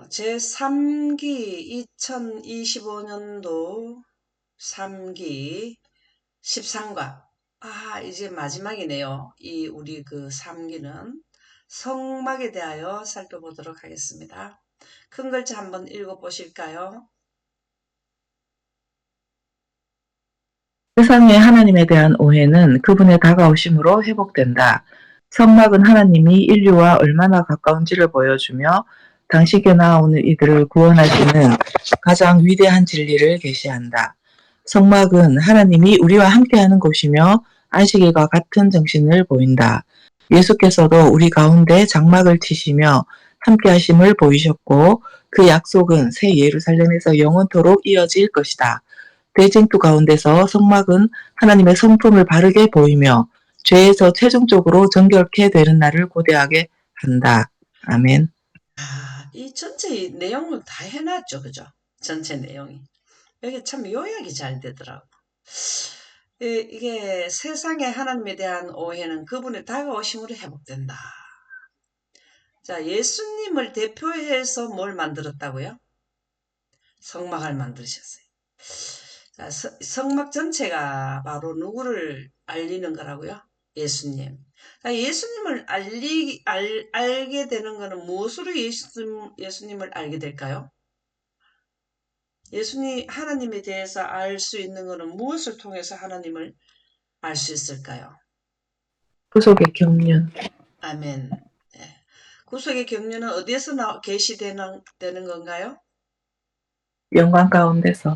제3기 2025년도 3기 13과 이제 마지막이네요. 우리 그 3기는 성막에 대하여 살펴보도록 하겠습니다. 큰 글자 한번 읽어보실까요? 세상의 하나님에 대한 오해는 그분의 다가오심으로 회복된다. 성막은 하나님이 인류와 얼마나 가까운지를 보여주며 당시에 나오는 이들을 구원하시는 가장 위대한 진리를 계시한다. 성막은 하나님이 우리와 함께하는 곳이며 안식일과 같은 정신을 보인다. 예수께서도 우리 가운데 장막을 치시며 함께하심을 보이셨고 그 약속은 새 예루살렘에서 영원토록 이어질 것이다. 대쟁투 가운데서 성막은 하나님의 성품을 바르게 보이며 죄에서 최종적으로 정결케 되는 날을 고대하게 한다. 아멘. 이 전체 내용을 다 해놨죠. 그죠? 전체 내용이. 여기 참 요약이 잘 되더라고. 이게 세상의 하나님에 대한 오해는 그분의 다가오심으로 회복된다. 자, 예수님을 대표해서 뭘 만들었다고요? 성막을 만드셨어요. 자, 성막 전체가 바로 누구를 알리는 거라고요? 예수님. 자, 예수님을 알게 되는 것은 무엇으로 예수님을 알게 될까요? 하나님에 대해서 알 수 있는 것은 무엇을 통해서 하나님을 알 수 있을까요? 구속의 경륜. 아멘. 예. 구속의 경륜은 어디에서 계시되는 건가요? 영광 가운데서.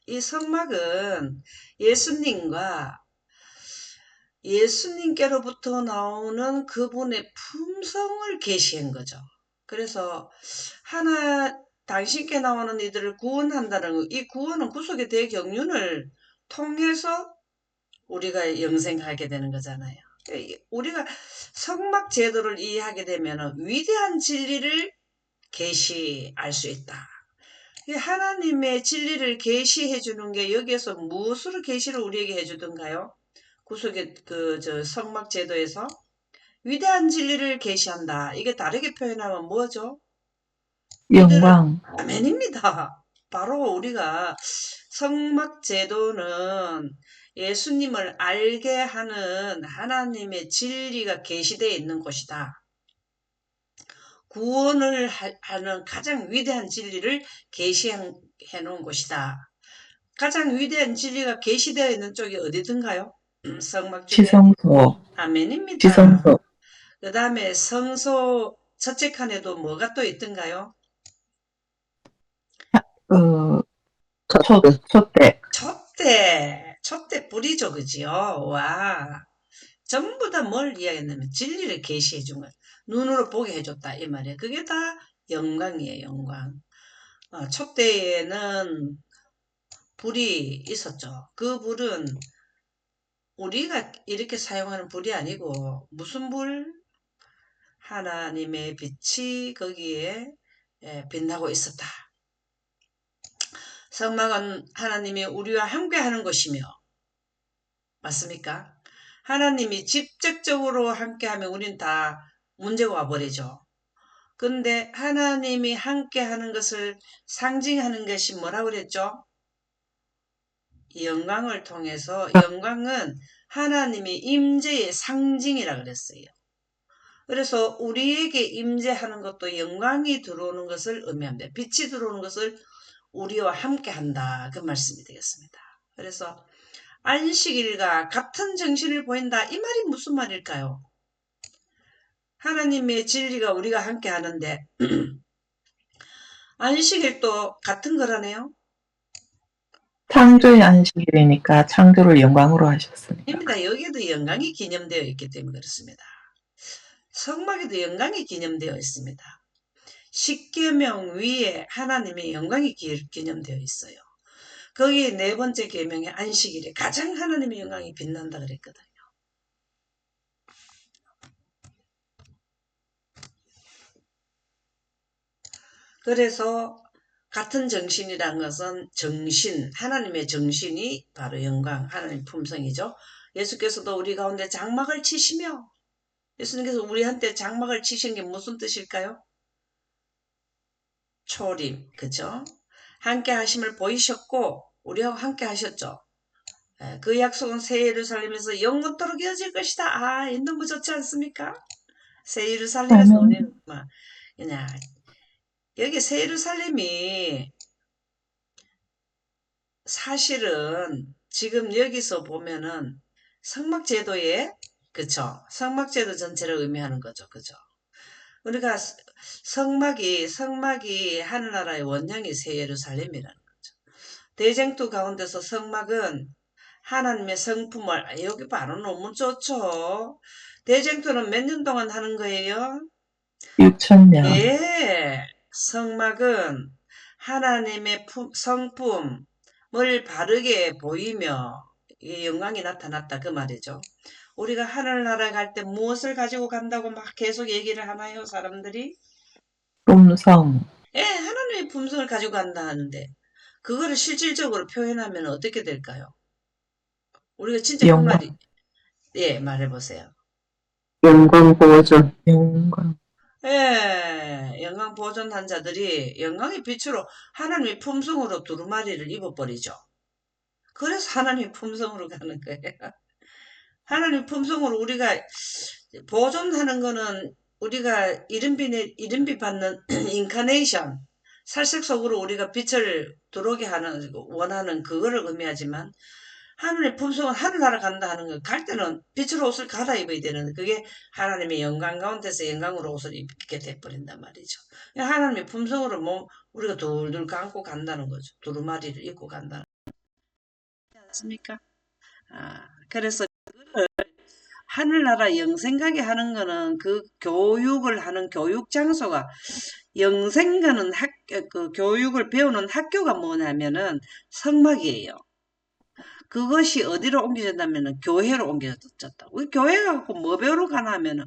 이 성막은 예수님께로부터 나오는 그분의 품성을 계시한 거죠. 그래서 당신께 나오는 이들을 구원한다는 거, 이 구원은 구속의 대경륜을 통해서 우리가 영생하게 되는 거잖아요. 우리가 성막 제도를 이해하게 되면 위대한 진리를 계시할 수 있다. 하나님의 진리를 계시해 주는 게 여기에서 무엇으로 계시를 우리에게 해주던가요? 구속의 성막 제도에서 위대한 진리를 계시한다. 이게 다르게 표현하면 뭐죠? 이들은 영광. 아멘입니다. 바로 우리가 성막 제도는 예수님을 알게 하는 하나님의 진리가 계시되어 있는 곳이다. 구원을 하는 가장 위대한 진리를 계시해 놓은 곳이다. 가장 위대한 진리가 계시되어 있는 쪽이 어디든가요? 성막 중에 지성소. 아멘입니다. 지성소. 그 다음에 성소 첫째 칸에도 뭐가 또 있던가요? 어, 촛대. 촛대 뿌리죠, 그지요? 와, 전부 다 뭘 이야기했냐면 진리를 계시해 준 거예요. 눈으로 보게 해줬다 이 말이에요. 그게 다 영광이에요, 영광. 촛대에는 불이 있었죠. 그 불은 우리가 이렇게 사용하는 불이 아니고 무슨 불? 하나님의 빛이 거기에 빛나고 있었다. 성막은 하나님이 우리와 함께하는 것이며 맞습니까? 하나님이 직접적으로 함께하면 우린 다 문제가 와버리죠. 근데 하나님이 함께하는 것을 상징하는 것이 뭐라고 그랬죠? 영광을 통해서 영광은 하나님의 임재의 상징이라 그랬어요. 그래서 우리에게 임재하는 것도 영광이 들어오는 것을 의미합니다. 빛이 들어오는 것을 우리와 함께 한다. 그 말씀이 되겠습니다. 그래서 안식일과 같은 정신을 보인다. 이 말이 무슨 말일까요? 하나님의 진리가 우리가 함께 하는데 안식일도 같은 거라네요. 창조의 안식일이니까 창조를 영광으로 하셨으니까. 입니다. 여기에도 영광이 기념되어 있기 때문에 그렇습니다. 성막에도 영광이 기념되어 있습니다. 십계명 위에 하나님의 영광이 기념되어 있어요. 거기 네 번째 계명의 안식일에 가장 하나님의 영광이 빛난다 그랬거든요. 그래서 같은 정신이란 것은 하나님의 정신이 바로 영광, 하나님의 품성이죠. 예수께서도 우리 가운데 장막을 치시며 예수님께서 우리한테 장막을 치신 게 무슨 뜻일까요? 초림, 그죠? 함께 하심을 보이셨고 우리하고 함께 하셨죠. 그 약속은 새 예루살렘에서 영원토록 이어질 것이다. 아, 이 너무 좋지 않습니까? 새 예루살렘에서 아멘. 우리는 막 그냥 여기 새 예루살렘이 사실은 지금 여기서 보면은 성막제도의 그쵸? 성막제도 전체를 의미하는 거죠. 그죠? 우리가 성막이 하늘나라의 원형이 새 예루살렘이라는 거죠. 대쟁투 가운데서 성막은 하나님의 성품을 여기 바로 너무 좋죠. 대쟁투는 몇 년 동안 하는 거예요? 6천년. 예, 성막은 하나님의 성품을 바르게 보이며 이 영광이 나타났다 그 말이죠. 우리가 하늘나라 갈 때 무엇을 가지고 간다고 막 계속 얘기를 하나요, 사람들이? 음성. 예, 하나님의 품성을 가지고 간다 하는데 그거를 실질적으로 표현하면 어떻게 될까요? 우리가 진짜 그 영광. 말이 예, 말해보세요. 영광 보존. 영광. 예, 영광 보존한 자들이 영광의 빛으로 하나님의 품성으로 두루마리를 입어버리죠. 그래서 하나님의 품성으로 가는 거예요. 하나님의 품성으로 우리가 보존하는 거는 우리가 이른비 받는 인카네이션, 살색 속으로 우리가 빛을 들어오게 하는, 원하는 그거를 의미하지만 하늘의 품성은 하늘나라 간다 하는 거. 갈 때는 빛으로 옷을 갈아입어야 되는 그게 하나님의 영광 가운데서 영광으로 옷을 입게 돼버린단 말이죠. 하나님의 품성으로 우리가 둘둘 감고 간다는 거죠. 두루마리를 입고 간다는 거지 않습니까? 그래서 하늘나라 영생가게 하는 거는 그 교육을 하는 교육 장소가 영생가는 그 교육을 배우는 학교가 뭐냐면은 성막이에요. 그것이 어디로 옮겨졌냐면은 교회로 옮겨졌다. 우리 교회 갖고 뭐 배우러 가나 하면은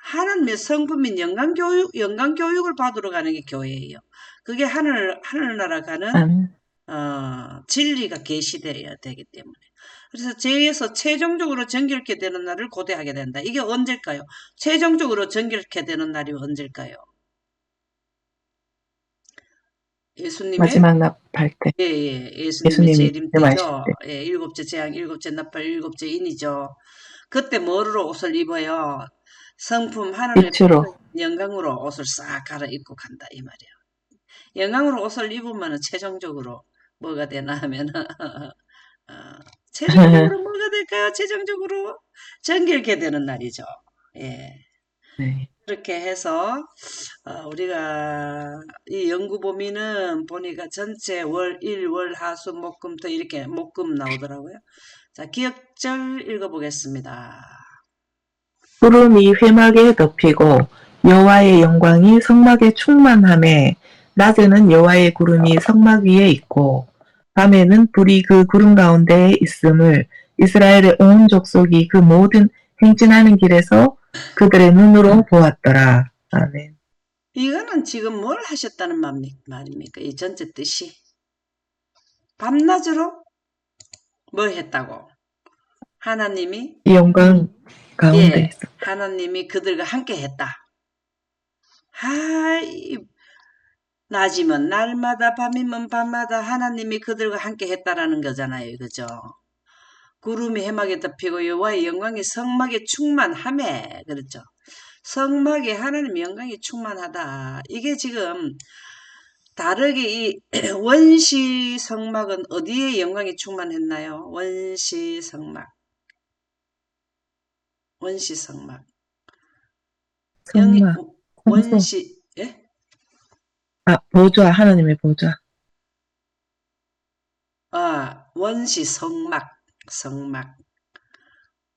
하나님의 성품인 영광 교육을 받으러 가는 게 교회예요. 그게 하늘나라 가는 아멘. 진리가 계시되어야 되기 때문에. 그래서 죄에서 최종적으로 정결케 되는 날을 고대하게 된다. 이게 언제일까요? 최종적으로 정결케 되는 날이 언제일까요? 예수님의 마지막 납할 때. 예수님의 예수님이 말씀하실 재림때죠. 때. 예, 일곱째 재앙, 일곱째 나팔, 일곱째 인이죠. 그때 뭐로 옷을 입어요? 성품 하나님의 빛으로. 영광으로 옷을 싹 갈아입고 간다 이 말이야. 영광으로 옷을 입으면 최종적으로 뭐가 되나 하면은 어, 최종적으로 뭐가 될까요? 최종적으로 정결케 되는 날이죠. 예. 네. 그렇게 해서 우리가 이 연구 범위는 보니까 전체 월, 일, 월, 하, 수, 목, 금, 토 이렇게 목금 나오더라고요. 자, 기억절 읽어보겠습니다. 구름이 회막에 덮이고 여호와의 영광이 성막에 충만하매 낮에는 여호와의 구름이 성막 위에 있고 밤에는 불이 그 구름 가운데에 있음을 이스라엘의 온 족속이 그 모든 행진하는 길에서 그들의 눈으로 보았더라. 아멘. 이거는 지금 뭘 하셨다는 말입니까? 이 전체 뜻이. 밤낮으로 뭐 했다고? 하나님이, 이 영광 가운데 예, 있어. 하나님이 그들과 함께 했다. 하이, 낮이면 날마다 밤이면 밤마다 하나님이 그들과 함께 했다라는 거잖아요. 그죠? 구름이 해막에 덮이고 여호와의 영광이 성막에 충만하매 그렇죠. 성막에 하나님의 영광이 충만하다. 이게 지금 다르게 이 원시 성막은 어디에 영광이 충만했나요? 원시 성막. 원시 성막. 영이 성막, 성소. 원시 예? 보좌, 하나님의 보좌. 원시 성막. 성막.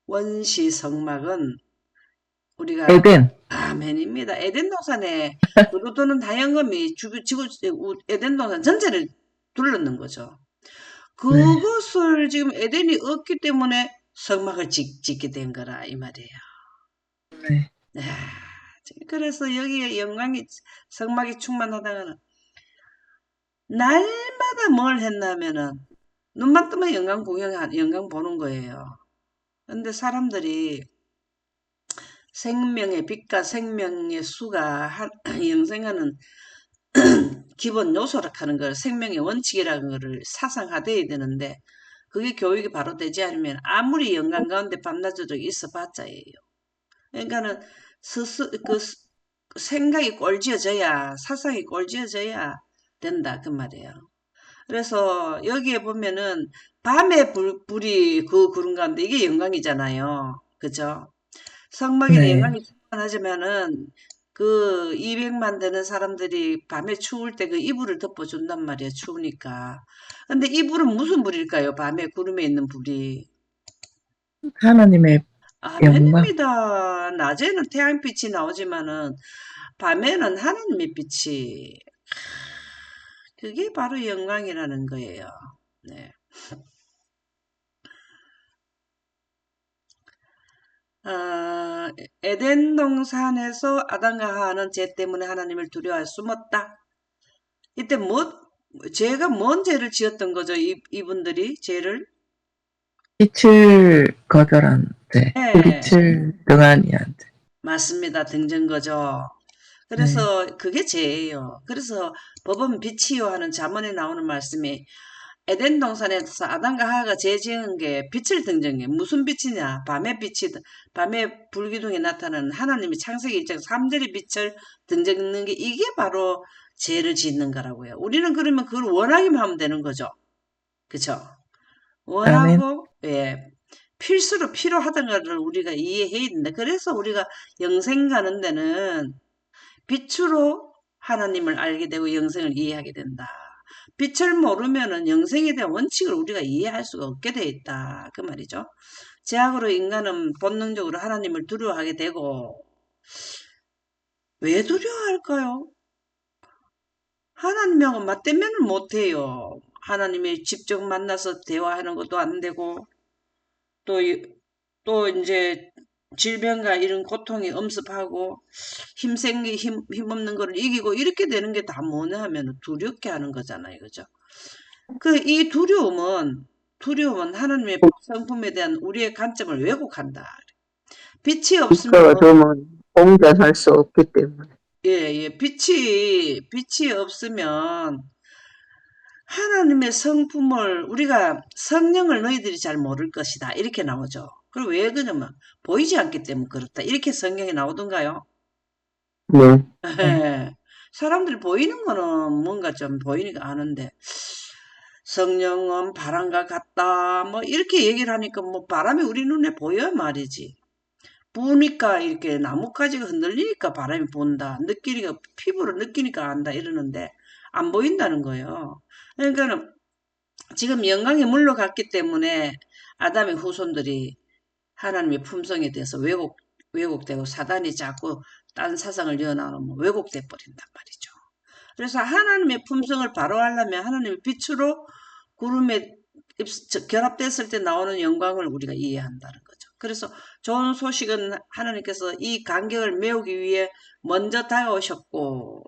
원시 성막은 우리가 에덴. 아멘입니다. 에덴 동산에 두루 도는 다연검이 에덴 동산 전체를 둘러는 거죠. 네. 그것을 지금 에덴이 없기 때문에 성막을 짓게 된 거라 이 말이에요. 네. 그래서 여기에 영광이 성막이 충만하다가는 날마다 뭘 했냐면은 눈만 뜨면 영광 보는 거예요. 근데 사람들이 생명의 빛과 생명의 수가 영생하는 기본 요소라 하는 걸 생명의 원칙이라는 것을 사상화돼야 되는데 그게 교육이 바로 되지 않으면 아무리 영광 가운데 밤낮으로 있어 봤자예요. 그러니까는 생각이 꼴지어져야 사상이 꼴지어져야 된다 그 말이에요. 그래서 여기에 보면은 밤에 불이 그 구름 가운데 이게 영광이잖아요. 그죠? 성막에는 네. 영광이 충만하지만은 그 200만 되는 사람들이 밤에 추울 때 그 이불을 덮어준단 말이에요. 추우니까. 근데 이불은 무슨 불일까요? 밤에 구름에 있는 불이. 하나님의 영광. 아멘입니다. 낮에는 태양빛이 나오지만은 밤에는 하나님의 빛이 그게 바로 영광이라는 거예요. 네. 아, 에덴 동산에서 아담과 하와는 죄 때문에 하나님을 두려워해 숨었다. 이때 죄가 뭔 죄를 지었던 거죠? 이분들이 죄를? 빛을 거절한 데, 그 네, 빛을 등한히 한 데. 맞습니다. 등진 거죠. 네. 그래서 그게 죄예요. 그래서 법은 빛이요 하는 잠언에 나오는 말씀이 에덴 동산에서 아담과 하와가 죄 지은 게 빛을 등정해. 무슨 빛이냐? 밤에 불기둥에 나타나는 하나님이 창세기 1장 3절의 빛을 등정는 게 이게 바로 죄를 짓는 거라고요. 우리는 그러면 그걸 원하기만 하면 되는 거죠. 그쵸? 아멘. 원하고, 예, 필수로 필요하던 거를 우리가 이해해야 된다. 그래서 우리가 영생 가는 데는 빛으로 하나님을 알게 되고 영생을 이해하게 된다. 빛을 모르면은 영생에 대한 원칙을 우리가 이해할 수가 없게 돼 있다. 그 말이죠. 죄악으로 인간은 본능적으로 하나님을 두려워하게 되고 왜 두려워할까요? 하나님하고 맞대면을 못해요. 하나님이 직접 만나서 대화하는 것도 안 되고 또, 또 이제 질병과 이런 고통이 엄습하고 힘없는 거를 이기고 이렇게 되는 게 다 뭐냐 하면 두렵게 하는 거잖아요. 그죠? 이 두려움은 하나님의 성품에 대한 우리의 관점을 왜곡한다. 빛이 없으면, 빛과 어둠은 공존할 수 없기 때문에. 예, 예, 빛이 없으면 하나님의 성품을 우리가 성령을 너희들이 잘 모를 것이다. 이렇게 나오죠. 그리고 왜 그러냐면 보이지 않기 때문에 그렇다. 이렇게 성경에 나오던가요? 네. 네. 사람들이 보이는 거는 뭔가 좀 보이니까 아는데 성령은 바람과 같다. 뭐 이렇게 얘기를 하니까 뭐 바람이 우리 눈에 보여 말이지. 부으니까 이렇게 나뭇가지가 흔들리니까 바람이 분다. 느끼니까 피부로 느끼니까 안다 이러는데 안 보인다는 거예요. 그러니까는 지금 영광에 물러갔기 때문에 아담의 후손들이 하나님의 품성에 대해서 왜곡되고 사단이 자꾸 딴 사상을 이어나오면 왜곡돼 버린단 말이죠. 그래서 하나님의 품성을 바로 하려면 하나님의 빛으로 구름에 결합됐을 때 나오는 영광을 우리가 이해한다는 거죠. 그래서 좋은 소식은 하나님께서 이 간격을 메우기 위해 먼저 다가오셨고,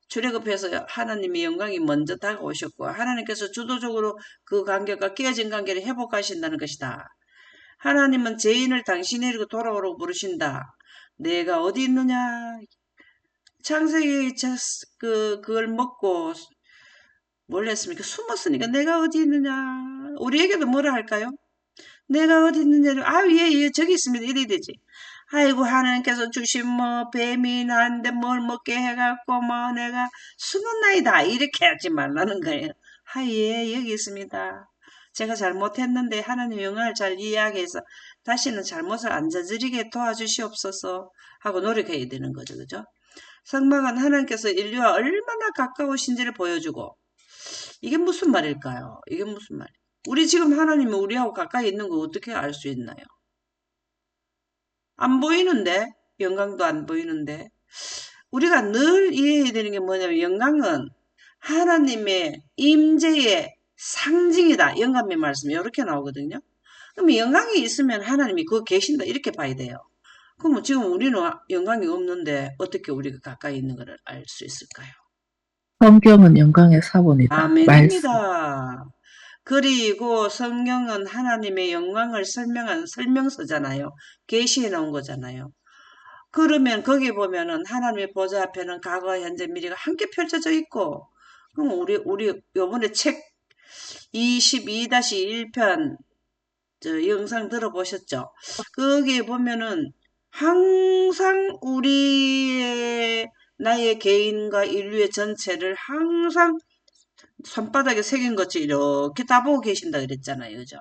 출애굽해서 하나님의 영광이 먼저 다가오셨고, 하나님께서 주도적으로 그 간격과 깨어진 관계를 회복하신다는 것이다. 하나님은 죄인을 당신에게로 돌아오라고 부르신다. 내가 어디 있느냐? 창세기 그걸 먹고 뭘 했습니까? 숨었으니까 내가 어디 있느냐? 우리에게도 뭐라 할까요? 내가 어디 있느냐를 예, 예, 저기 있습니다. 이래야 되지. 아이고 하나님께서 주신 뭐 뱀이 나한테 뭘 먹게 해갖고 뭐 내가 숨었나이다 이렇게 하지 말라는 거예요. 예, 여기 있습니다. 제가 잘못했는데 하나님 영광을 잘 이해하게 해서 다시는 잘못을 안 저지르게 도와주시옵소서 하고 노력해야 되는 거죠. 그죠? 성막은 하나님께서 인류와 얼마나 가까우신지를 보여주고 이게 무슨 말일까요? 이게 무슨 말? 우리 지금 하나님이 우리하고 가까이 있는 거 어떻게 알 수 있나요? 안 보이는데, 영광도 안 보이는데, 우리가 늘 이해해야 되는 게 뭐냐면, 영광은 하나님의 임재의 상징이다. 영감의 말씀이 이렇게 나오거든요. 그럼 영광이 있으면 하나님이 그거 계신다. 이렇게 봐야 돼요. 그럼 지금 우리는 영광이 없는데, 어떻게 우리가 가까이 있는 걸 알 수 있을까요? 성경은 영광의 사본이다. 말씀. 아멘입니다. 그리고 성경은 하나님의 영광을 설명한 설명서잖아요. 계시에 나온 거잖아요. 그러면 거기 보면은 하나님의 보좌 앞에는 과거, 현재, 미래가 함께 펼쳐져 있고, 그럼 우리 요번에 책 22-1편 저 영상 들어보셨죠? 거기에 보면은 항상 우리의 나의 개인과 인류의 전체를 항상 손바닥에 새긴 것이 이렇게 다 보고 계신다 그랬잖아요. 그죠?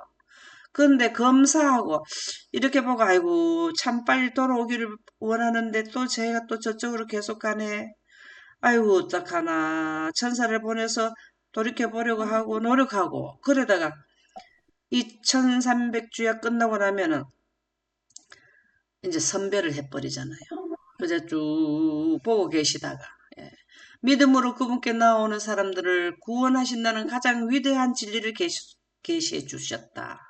그런데 검사하고 이렇게 보고 아이고 참 빨리 돌아오기를 원하는데 또 제가 또 저쪽으로 계속 가네. 아이고 어떡하나 천사를 보내서 돌이켜보려고 하고 노력하고 그러다가 이 1300주야 끝나고 나면은 이제 선별을 해버리잖아요. 그저 쭉 보고 계시다가 예. 믿음으로 그분께 나오는 사람들을 구원하신다는 가장 위대한 진리를 계시해 주셨다.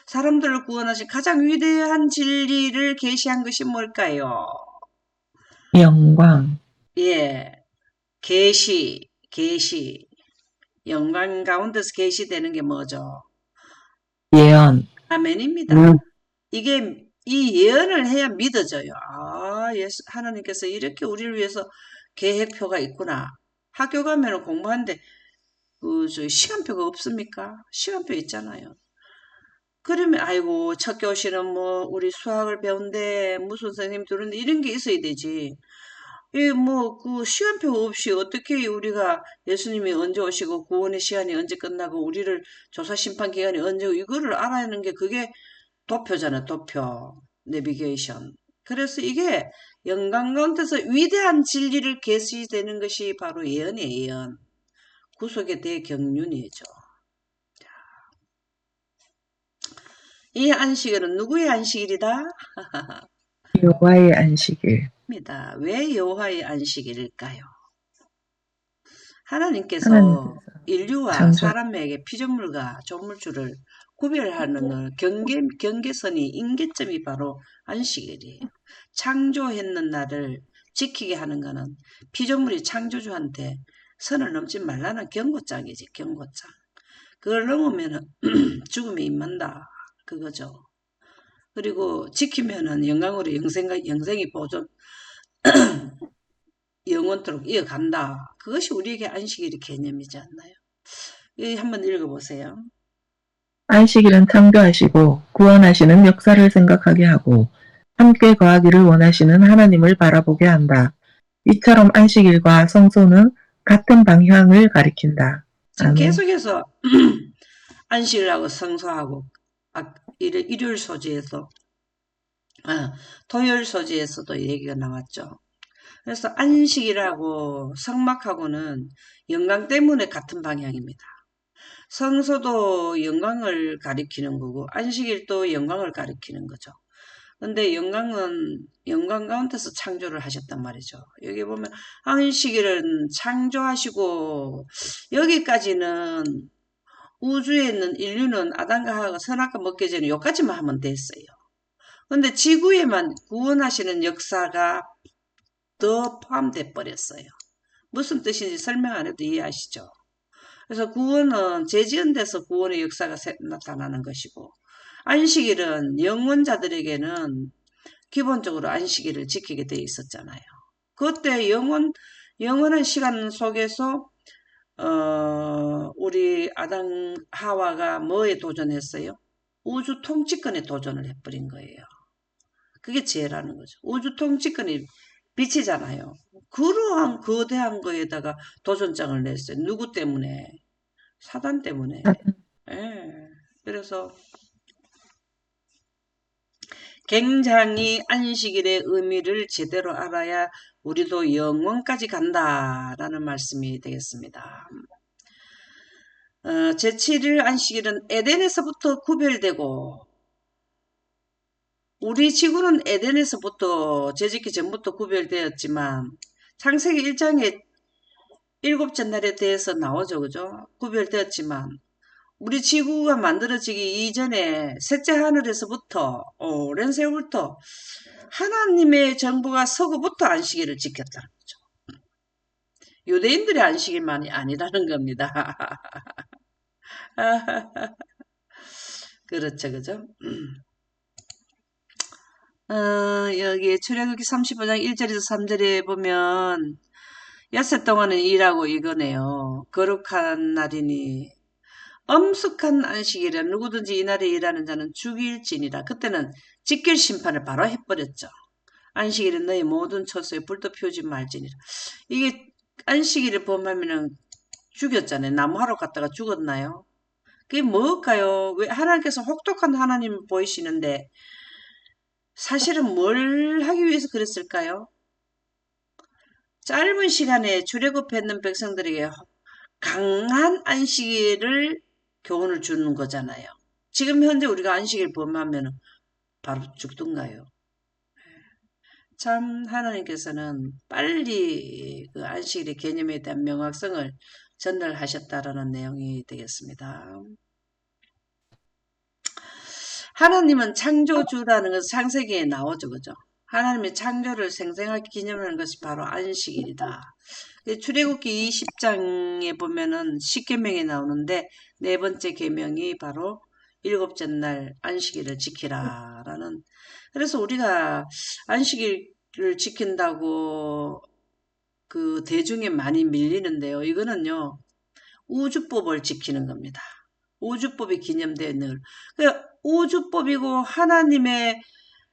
사람들을 구원하신 가장 위대한 진리를 계시한 것이 뭘까요? 영광, 예, 계시. 영광 가운데서 계시되는 게 뭐죠? 예언, 아멘입니다. 이게 이 예언을 해야 믿어져요. 아, 예수, 하나님께서 이렇게 우리를 위해서 계획표가 있구나. 학교 가면 공부하는데 저 시간표가 없습니까? 시간표 있잖아요. 그러면 아이고 첫 교시는 뭐 우리 수학을 배운데 무슨 선생님 들었는데 이런 게 있어야 되지. 이 뭐 그 시간표 없이 어떻게 우리가 예수님이 언제 오시고 구원의 시간이 언제 끝나고 우리를 조사 심판 기간이 언제 이거를 알아야 하는 게 그게 도표잖아, 도표. 내비게이션. 그래서 이게 영광 가운데서 위대한 진리를 계시되는 것이 바로 예언이에요, 예언. 구속의 대경륜이죠. 이 안식일은 누구의 안식일이다? 여호와의 안식일. 입니다. 왜 여호와의 안식일일까요? 하나님께서 하나님께서 인류와 창조, 사람에게 피조물과 조물주를 구별하는 경계선이 인계점이 바로 안식일이에요. 창조했는 날을 지키게 하는 것은 피조물이 창조주한테 선을 넘지 말라는 경고장이지, 경고장. 그걸 넘으면 죽음이 임한다. 그거죠. 그리고 지키면은 영광으로 영생이 보존, 영원토록 이어간다. 그것이 우리에게 안식일의 개념이지 않나요? 이 한번 읽어보세요. 안식일은 창조하시고 구원하시는 역사를 생각하게 하고 함께 거하기를 원하시는 하나님을 바라보게 한다. 이처럼 안식일과 성소는 같은 방향을 가리킨다. 지금 아멘. 계속해서 안식일하고 성소하고 일요일 소지에서 토요일 소지에서도 얘기가 나왔죠. 그래서 안식일하고 성막하고는 영광 때문에 같은 방향입니다. 성소도 영광을 가리키는 거고 안식일도 영광을 가리키는 거죠. 근데 영광은 영광 가운데서 창조를 하셨단 말이죠. 여기 보면 안식일은 창조하시고 여기까지는 우주에 있는 인류는 아담과 하와가 선악과 먹기 전에 여기까지만 하면 됐어요. 근데 지구에만 구원하시는 역사가 더 포함돼 버렸어요. 무슨 뜻인지 설명 안 해도 이해하시죠? 그래서 구원은 재지은 데서 구원의 역사가 나타나는 것이고 안식일은 영혼자들에게는 기본적으로 안식일을 지키게 돼 있었잖아요. 그때 영원한 시간 속에서 우리 아담 하와가 뭐에 도전했어요? 우주 통치권에 도전을 해버린 거예요. 그게 죄라는 거죠. 우주 통치권이 빛이잖아요. 그러한 거대한 거에다가 도전장을 냈어요. 누구 때문에? 사단 때문에. 예. 그래서 굉장히 안식일의 의미를 제대로 알아야 우리도 영원까지 간다라는 말씀이 되겠습니다. 제7일 안식일은 에덴에서부터 구별되고 우리 지구는 에덴에서부터 재짓기 전부터 구별되었지만 창세기 1장에 일곱째 날에 대해서 나오죠. 그죠? 구별되었지만 우리 지구가 만들어지기 이전에 셋째 하늘에서부터 오랜 세월부터 하나님의 정부가 서구부터 안식일을 지켰다는 거죠. 유대인들의 안식일만이 아니라는 겁니다. 그렇죠. 그죠? 여기 출애굽기 35장 1절에서 3절에 보면 엿새 동안은 일하고 이거네요. 거룩한 날이니 엄숙한 안식일이라 누구든지 이날에 일하는 자는 죽일지니라. 그때는 직결 심판을 바로 해버렸죠. 안식일은 너희 모든 처소에 불도 피우지 말지니라. 이게 안식일을 범하면은 죽였잖아요. 나무하러 갔다가 죽었나요? 그게 뭘까요? 왜 하나님께서 혹독한 하나님 보이시는데 사실은 뭘 하기 위해서 그랬을까요? 짧은 시간에 출애굽했는 백성들에게 강한 안식일을 교훈을 주는 거잖아요. 지금 현재 우리가 안식일 범하면 바로 죽든가요? 참 하나님께서는 빨리 그 안식일의 개념에 대한 명확성을 전달하셨다라는 내용이 되겠습니다. 하나님은 창조주라는 것은 창세기에 나오죠. 그죠? 하나님의 창조를 생생하게 기념하는 것이 바로 안식일이다. 출애굽기 20장에 보면은 10계명이 나오는데 네 번째 계명이 바로 일곱째 날 안식일을 지키라라는. 그래서 우리가 안식일을 지킨다고 그 대중에 많이 밀리는데요. 이거는요. 우주법을 지키는 겁니다. 우주법이 기념되어 있는 걸. 우주법이고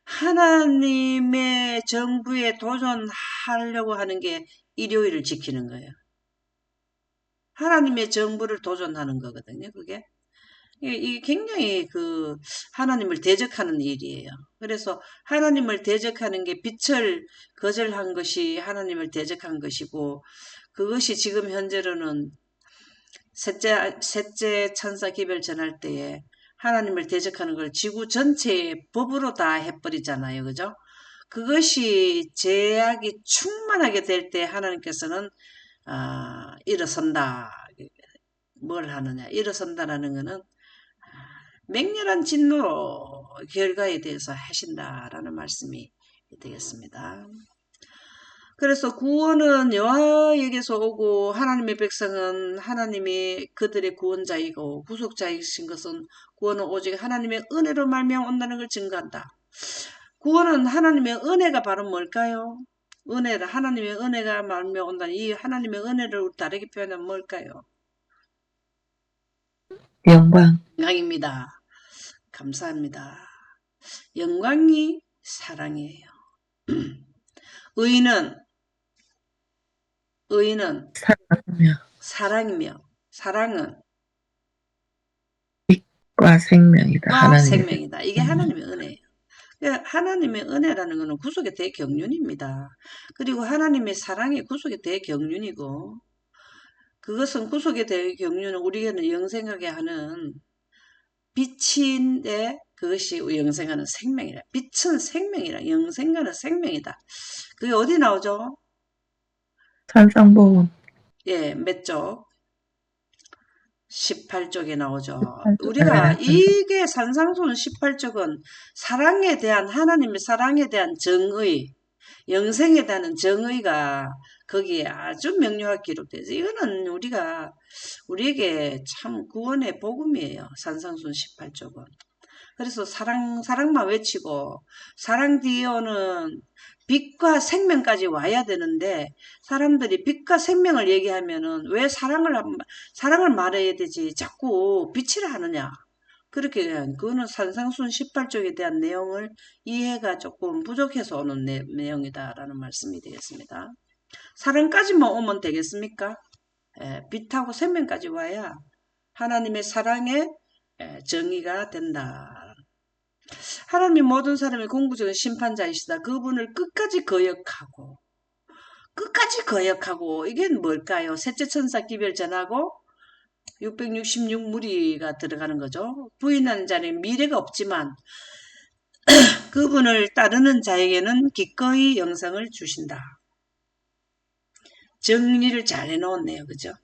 하나님의 정부에 도전하려고 하는 게 일요일을 지키는 거예요. 하나님의 정부를 도전하는 거거든요, 그게. 이게 굉장히 그 하나님을 대적하는 일이에요. 그래서 하나님을 대적하는 게 빛을 거절한 것이 하나님을 대적한 것이고, 그것이 지금 현재로는 셋째 천사 기별 전할 때에 하나님을 대적하는 걸 지구 전체의 법으로 다 해버리잖아요. 그죠? 그것이 제약이 충만하게 될 때 하나님께서는 일어선다. 뭘 하느냐? 일어선다라는 것은 맹렬한 진노 결과에 대해서 하신다라는 말씀이 되겠습니다. 그래서 구원은 여호와에게서 오고 하나님의 백성은 하나님이 그들의 구원자이고 구속자이신 것은 구원은 오직 하나님의 은혜로 말미암아 온다는 걸 증거한다. 구원은 하나님의 은혜가 바로 뭘까요? 은혜다. 하나님의 은혜가 말미암아 온다는 이 하나님의 은혜를 다르게 표현하면 뭘까요? 영광. 영광입니다. 감사합니다. 영광이 사랑이에요. 의는 사랑하며 사랑이며 사랑은 빛과 생명이다. 과 하나님의 생명이다. 이게 생명. 하나님의 은혜예요. 하나님의 은혜라는 것은 구속의 대경륜입니다. 그리고 하나님의 사랑이 구속의 대경륜이고 그것은 구속의 대경륜은 우리에게는 영생하게 하는 빛인데 그것이 영생하는 생명이라. 빛은 생명이라. 영생하는 생명이다. 그게 어디 나오죠? 산상보훈 예, 몇 쪽? 18쪽에 나오죠. 18쪽. 우리가 산상. 이게 산상수훈 18쪽은 사랑에 대한 하나님의 사랑에 대한 정의, 영생에 대한 정의가 거기에 아주 명료하게 기록되죠. 이거는 우리에게 참 구원의 복음이에요. 산상수훈 18쪽은. 그래서 사랑만 외치고 사랑 뒤에 오는 빛과 생명까지 와야 되는데 사람들이 빛과 생명을 얘기하면은 왜 사랑을 말해야 되지 자꾸 빛이라 하느냐. 그렇게 그거는 산상순 18쪽에 대한 내용을 이해가 조금 부족해서 오는 내용이다라는 말씀이 되겠습니다. 사랑까지만 오면 되겠습니까? 빛하고 생명까지 와야 하나님의 사랑의 정의가 된다. 하나님이 모든 사람의 궁극적인 심판자이시다. 그분을 끝까지 거역하고 이게 뭘까요? 셋째 천사 기별 전하고 666무리가 들어가는 거죠. 부인하는 자는 미래가 없지만 그분을 따르는 자에게는 기꺼이 영생을 주신다. 정리를 잘 해놓았네요. 그죠?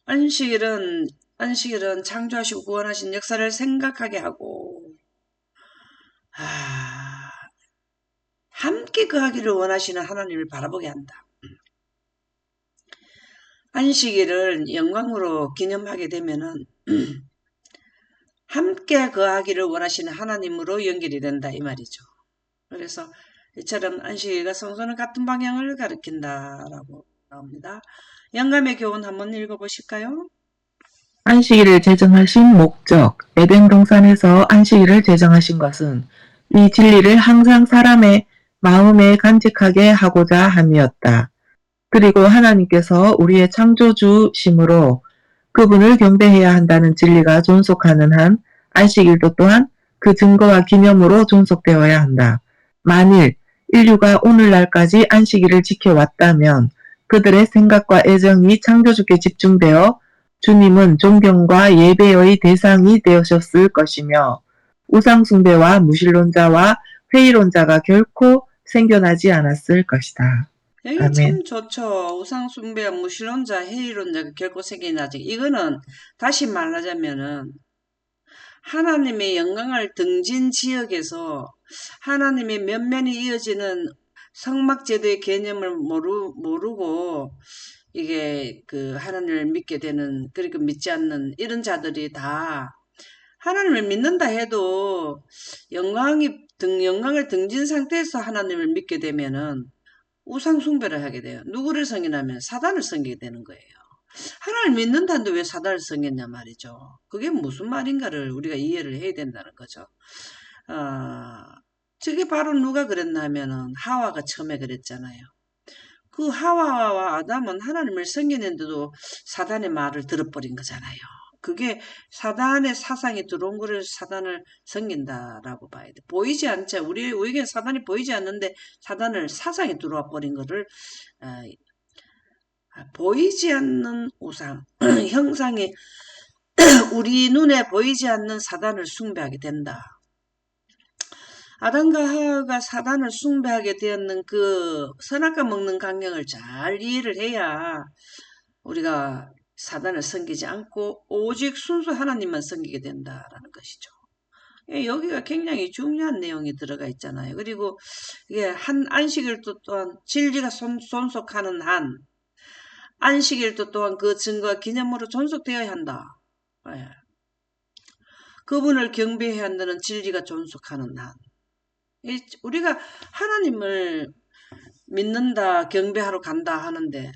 안식일은 창조하시고 구원하신 역사를 생각하게 하고, 함께 거하기를 원하시는 하나님을 바라보게 한다. 안식일을 영광으로 기념하게 되면은 함께 거하기를 원하시는 하나님으로 연결이 된다 이 말이죠. 그래서 이처럼 안식일과 성소는 같은 방향을 가리킨다라고 나옵니다. 영감의 교훈 한번 읽어보실까요? 안식일을 제정하신 목적, 에덴 동산에서 안식일을 제정하신 것은 이 진리를 항상 사람의 마음에 간직하게 하고자 함이었다. 그리고 하나님께서 우리의 창조주심으로 그분을 경배해야 한다는 진리가 존속하는 한 안식일도 또한 그 증거와 기념으로 존속되어야 한다. 만일 인류가 오늘날까지 안식일을 지켜왔다면 그들의 생각과 애정이 창조주께 집중되어 주님은 존경과 예배의 대상이 되셨을 것이며 우상숭배와 무신론자와 회의론자가 결코 생겨나지 않았을 것이다. 여기 아멘. 참 좋죠. 우상숭배와 무신론자, 회의론자가 결코 생겨나지. 이거는 다시 말하자면은 하나님의 영광을 등진 지역에서 하나님의 면면이 이어지는 성막제도의 개념을 모르고 이게 그 하나님을 믿게 되는, 그리고 믿지 않는 이런 자들이 다 하나님을 믿는다 해도 영광을 등진 상태에서 하나님을 믿게 되면은 우상 숭배를 하게 돼요. 누구를 섬기냐면 사단을 섬기게 되는 거예요. 하나님을 믿는다는데 왜 사단을 섬겼냐 말이죠. 그게 무슨 말인가를 우리가 이해를 해야 된다는 거죠. 저게 바로 누가 그랬냐면은 하와가 처음에 그랬잖아요. 그 하와와 아담은 하나님을 섬기는데도 사단의 말을 들어버린 거잖아요. 그게 사단의 사상이 들어온 거를 사단을 섬긴다라고 봐야 돼. 보이지 않죠. 우리에게 사단이 보이지 않는데 사단을 사상이 들어와 버린 거를 어, 보이지 않는 우상, 형상이 우리 눈에 보이지 않는 사단을 숭배하게 된다. 아담과 하와가 사단을 숭배하게 되었는 그 선악과 먹는 강령을 잘 이해를 해야 우리가 사단을 섬기지 않고 오직 순수 하나님만 섬기게 된다라는 것이죠. 여기가 굉장히 중요한 내용이 들어가 있잖아요. 그리고 이게 한 안식일도 또한 진리가 존속하는 한 안식일도 또한 그 증거와 기념으로 존속되어야 한다. 예. 그분을 경배해야 한다는 진리가 존속하는 한. 우리가 하나님을 믿는다, 경배하러 간다 하는데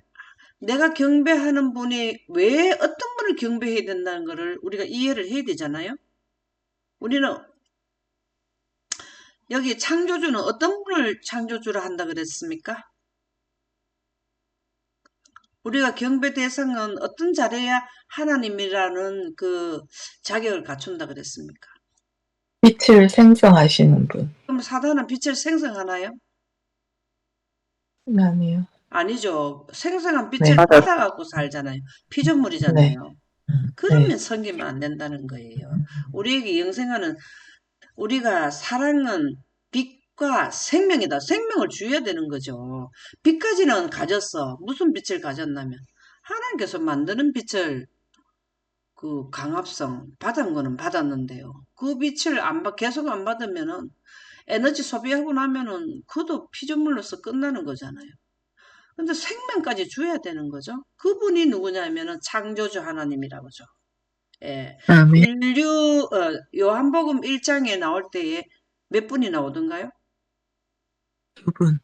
내가 경배하는 분이 왜 어떤 분을 경배해야 된다는 것을 우리가 이해를 해야 되잖아요. 우리는 여기 창조주는 어떤 분을 창조주라 한다 그랬습니까? 우리가 경배 대상은 어떤 자리야 하나님이라는 그 자격을 갖춘다 그랬습니까? 빛을 생성하시는 분. 그럼 사단은 빛을 생성하나요? 아니요. 아니죠. 생성한 네. 빛을 받아갖고 살잖아요. 네. 피조물이잖아요. 네. 그러면 섬기면 안 된다는 거예요. 우리에게 영생하는, 우리가 사랑은 빛과 생명이다. 생명을 주어야 되는 거죠. 빛까지는 가졌어. 무슨 빛을 가졌냐면 하나님께서 만드는 빛을, 그 강압성 받은 거는 받았는데요. 그 빛을 계속 안 받으면은 에너지 소비하고 나면은 그도 피조물로서 끝나는 거잖아요. 근데 생명까지 줘야 되는 거죠. 그분이 누구냐면은 창조주 하나님이라고죠. 예. 아멘. 요한복음 1장에 나올 때에 몇 분이 나오던가요? 두 분.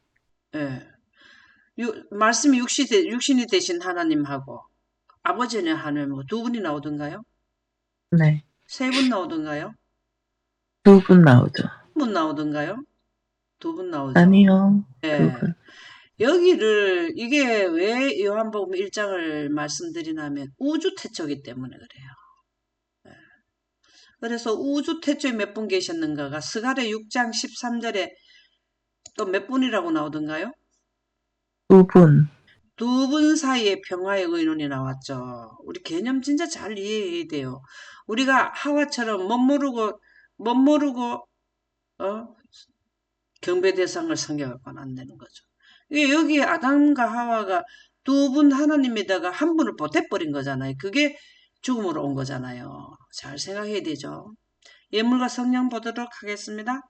예. 말씀이 육신이 되신 하나님하고 아버지의 하나님하고 두 분이 나오던가요? 네. 세 분 나오던가요? 두 분 나오죠. 한 분 나오던가요? 두 분 나오죠. 아니요. 두 예. 분. 이게 왜 요한복음 1장을 말씀드리냐면 우주태초이기 때문에 그래요. 예. 그래서 우주태초에 몇 분 계셨는가가 스가랴 6장 13절에 또 몇 분이라고 나오던가요? 두 분. 두 분 사이에 평화의 의논이 나왔죠. 우리 개념 진짜 잘 이해해야 돼요. 우리가 하와처럼 못 모르고 경배 대상을 섬겨갖고는 안 되는 거죠. 여기 아담과 하와가 두 분 하나님에다가 한 분을 보태버린 거잖아요. 그게 죽음으로 온 거잖아요. 잘 생각해야 되죠. 예물과 성령 보도록 하겠습니다.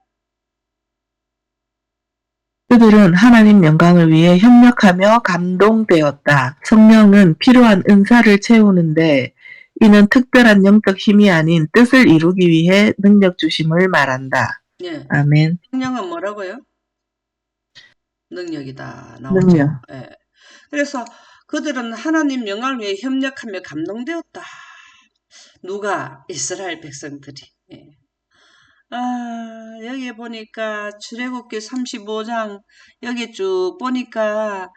그들은 하나님 영광을 위해 협력하며 감동되었다. 성령은 필요한 은사를 채우는데 이는 특별한 영적 힘이 아닌 뜻을 이루기 위해 능력 주심을 말한다. 예. 아멘. 성령은 뭐라고요? 능력이다. 나오죠. 능력. 예. 그래서 그들은 하나님 영광을 위해 협력하며 감동되었다. 누가? 이스라엘 백성들이. 예. 여기 보니까 출애굽기 35장 여기 쭉 보니까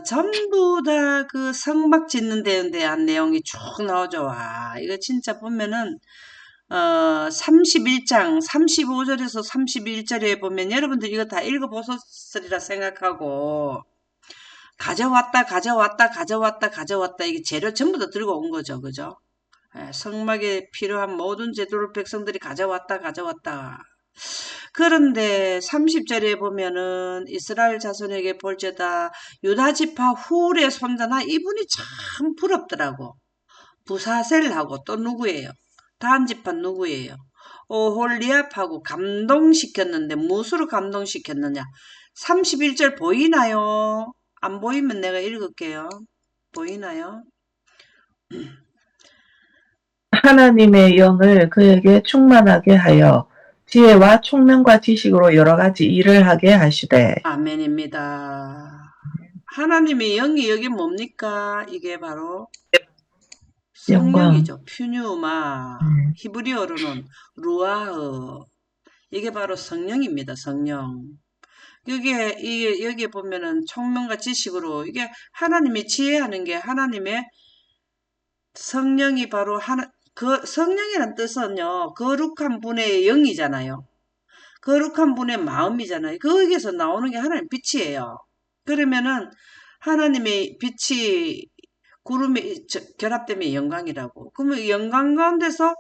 전부 다 그 성막 짓는 데에 대한 내용이 쭉 나오죠. 와, 이거 진짜 보면은 31장 35절에서 31절에 보면 여러분들 이거 다 읽어보셨으리라 생각하고 가져왔다 이게 재료 전부 다 들고 온 거죠. 그죠? 성막에 필요한 모든 재료를 백성들이 가져왔다. 그런데 30절에 보면은 이스라엘 자손에게 볼지어다 유다 지파 훌의 손자나 이분이 참 부럽더라고. 부사셀하고 또 누구예요? 단 지파 누구예요? 오홀리압하고 감동시켰는데 무엇으로 감동시켰느냐? 31절 보이나요? 안 보이면 내가 읽을게요. 보이나요? 하나님의 영을 그에게 충만하게 하여 지혜와 총명과 지식으로 여러 가지 일을 하게 하시되. 아멘입니다. 하나님의 영이 여기 뭡니까? 이게 바로 영광. 성령이죠. 퓨뉴마. 히브리어로는 루아흐. 이게 바로 성령입니다. 성령. 여기에 보면은 총명과 지식으로 이게 하나님이 지혜하는 게 하나님의 성령이 바로 그 성령이란 뜻은요. 거룩한 분의 영이잖아요. 거룩한 분의 마음이잖아요. 거기에서 나오는 게 하나님 빛이에요. 그러면은 하나님의 빛이 구름이 결합되면 영광이라고. 그러면 영광 가운데서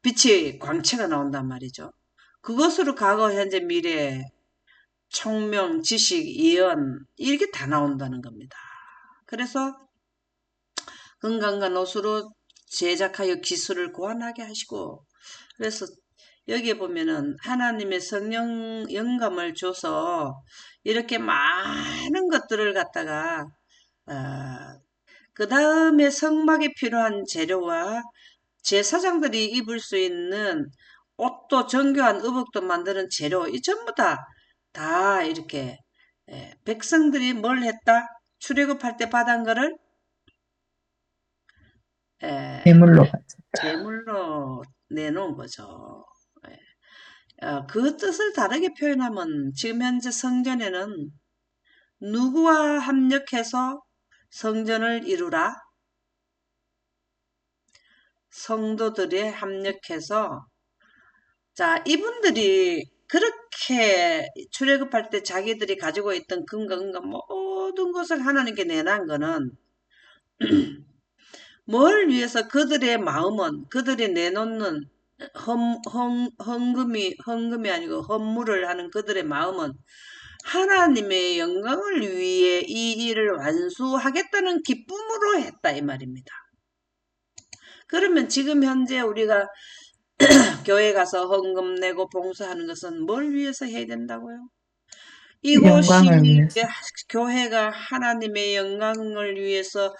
빛이 광채가 나온단 말이죠. 그것으로 과거, 현재, 미래, 총명, 지식, 예언 이렇게 다 나온다는 겁니다. 그래서 건강과 노수로 제작하여 기술을 고안하게 하시고 그래서 여기에 보면은 하나님의 성령 영감을 줘서 이렇게 많은 것들을 갖다가 그 다음에 성막에 필요한 재료와 제사장들이 입을 수 있는 옷도 정교한 의복도 만드는 재료 이 전부 다 이렇게 백성들이 뭘 했다? 출애굽할 때 받은 거를 예물로 가졌다. 제물로 내놓은 거죠. 그 뜻을 다르게 표현하면 지금 현재 성전에는 누구와 합력해서 성전을 이루라? 성도들이 합력해서 자 이분들이 그렇게 출애굽할 때 자기들이 가지고 있던 근거 모든 것을 하나님께 내놓은 거는 뭘 위해서 그들의 마음은 그들이 내놓는 헌금이 아니고 헌물을 하는 그들의 마음은 하나님의 영광을 위해 이 일을 완수하겠다는 기쁨으로 했다 이 말입니다. 그러면 지금 현재 우리가 교회 가서 헌금 내고 봉사하는 것은 뭘 위해서 해야 된다고요? 이곳이 영광을 위해서. 교회가 하나님의 영광을 위해서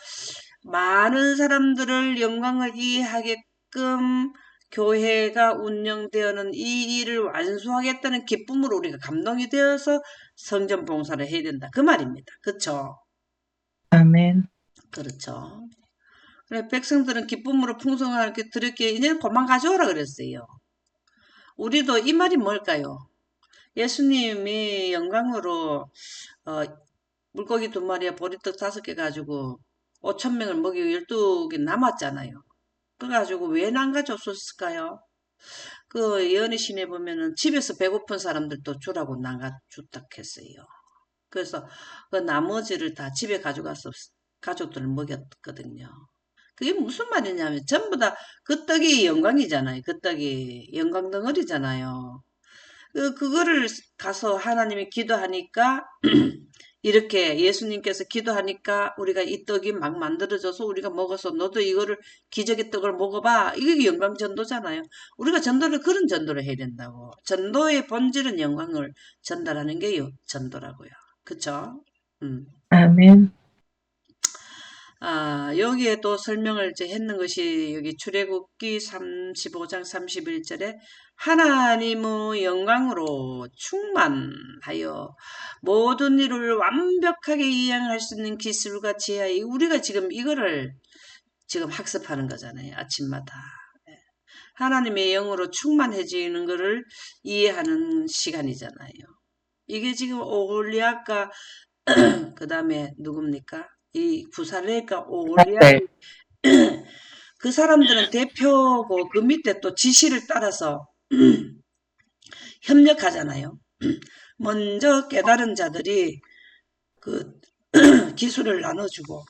많은 사람들을 영광을 이해하게끔 교회가 운영되어는 이 일을 완수하겠다는 기쁨으로 우리가 감동이 되어서 성전 봉사를 해야 된다. 그 말입니다. 그렇죠? 아멘. 그렇죠. 그래 백성들은 기쁨으로 풍성하게 드렸기에 이제 그만 가져오라 그랬어요. 우리도 이 말이 뭘까요? 예수님이 영광으로 물고기 2마리에 보리떡 5개 가지고 5,000명을 먹이고 12개 남았잖아요. 그래가지고 왜 안 가져왔을까요? 그 예언의 신에 보면은 집에서 배고픈 사람들도 주라고 주딱 했어요. 그래서 그 나머지를 다 집에 가져가서 가족들을 먹였거든요. 그게 무슨 말이냐면 전부 다 그 떡이 영광이잖아요. 그 떡이 영광 덩어리잖아요. 그거를 가서 하나님이 기도하니까 이렇게 예수님께서 기도하니까 우리가 이 떡이 막 만들어져서 우리가 먹어서 너도 이거를 기적의 떡을 먹어봐. 이게 영광 전도잖아요. 우리가 전도를 그런 전도를 해야 된다고. 전도의 본질은 영광을 전달하는 게 전도라고요. 그쵸? 아멘. 여기에 또 설명을 이제 했는 것이 여기 출애굽기 35장 31절에 하나님의 영광으로 충만하여 모든 일을 완벽하게 이행할 수 있는 기술과 지혜, 우리가 지금 이거를 지금 학습하는 거잖아요. 아침마다. 하나님의 영으로 충만해지는 것을 이해하는 시간이잖아요. 이게 지금 오골리아가 그 다음에 누굽니까? 이 부살레가 오골리아 네. 그 사람들은 대표고 그 밑에 또 지시를 따라서 협력하잖아요. 먼저 깨달은 자들이 그 기술을 나눠주고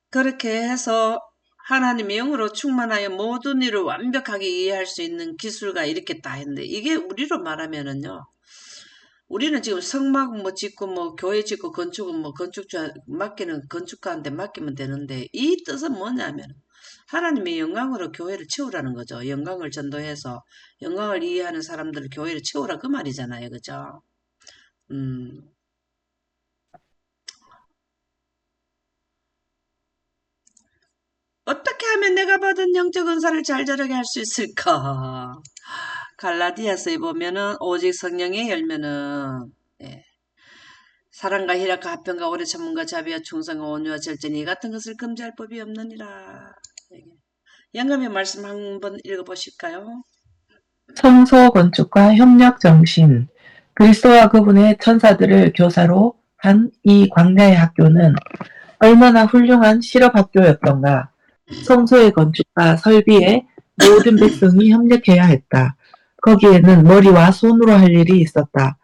그렇게 해서 하나님의 영으로 충만하여 모든 일을 완벽하게 이해할 수 있는 기술가 이렇게 다 했는데 이게 우리로 말하면은요. 우리는 지금 성막 뭐 짓고 뭐 교회 짓고 건축은 뭐 건축주 맡기는 건축가한테 맡기면 되는데 이 뜻은 뭐냐면 하나님의 영광으로 교회를 채우라는 거죠. 영광을 전도해서 영광을 이해하는 사람들을 교회를 채우라 그 말이잖아요. 그죠? 어떻게 하면 내가 받은 영적 은사를 잘 자라게 할 수 있을까? 갈라디아서에 보면은 오직 성령의 열매는 예, 사랑과 희락과 화평과 오래 참음과 자비와 충성과 온유와 절제니 이 같은 것을 금지할 법이 없느니라. 영감의 말씀 한번 읽어보실까요? 성소 건축과 협력 정신, 그리스도와 그분의 천사들을 교사로 한 이 광야의 학교는 얼마나 훌륭한 실업 학교였던가. 성소의 건축과 설비에 모든 백성이 협력해야 했다. 거기에는 머리와 손으로 할 일이 있었다.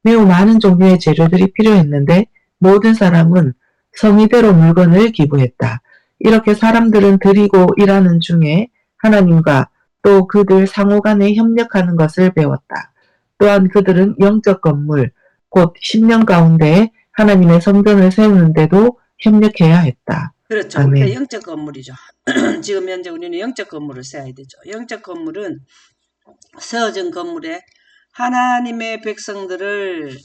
매우 많은 종류의 재료들이 필요했는데 모든 사람은 성의대로 물건을 기부했다. 이렇게 사람들은 드리고 일하는 중에 하나님과 또 그들 상호간에 협력하는 것을 배웠다. 또한 그들은 영적 건물, 곧 10년 가운데 하나님의 성전을 세우는데도 협력해야 했다. 그렇죠. 우리가 아멘. 영적 건물이죠. 지금 현재 우리는 영적 건물을 세워야 되죠. 영적 건물은 세워진 건물에 하나님의 백성들을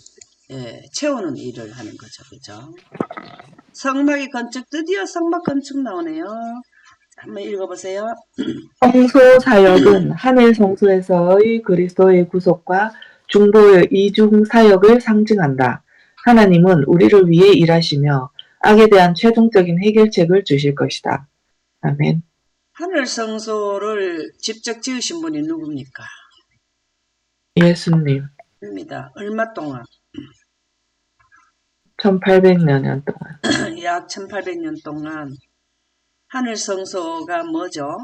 채우는 일을 하는 거죠. 그죠? 성막의 건축, 드디어 성막 건축 나오네요. 한번 읽어보세요. 성소 사역은 하늘 성소에서의 그리스도의 구속과 중보의 이중 사역을 상징한다. 하나님은 우리를 위해 일하시며 악에 대한 최종적인 해결책을 주실 것이다. 아멘. 하늘 성소를 직접 지으신 분이 누굽니까? 예수님. 입니다. 얼마 동안? 1800년 동안. 약 1800년 동안 하늘 성소가 뭐죠?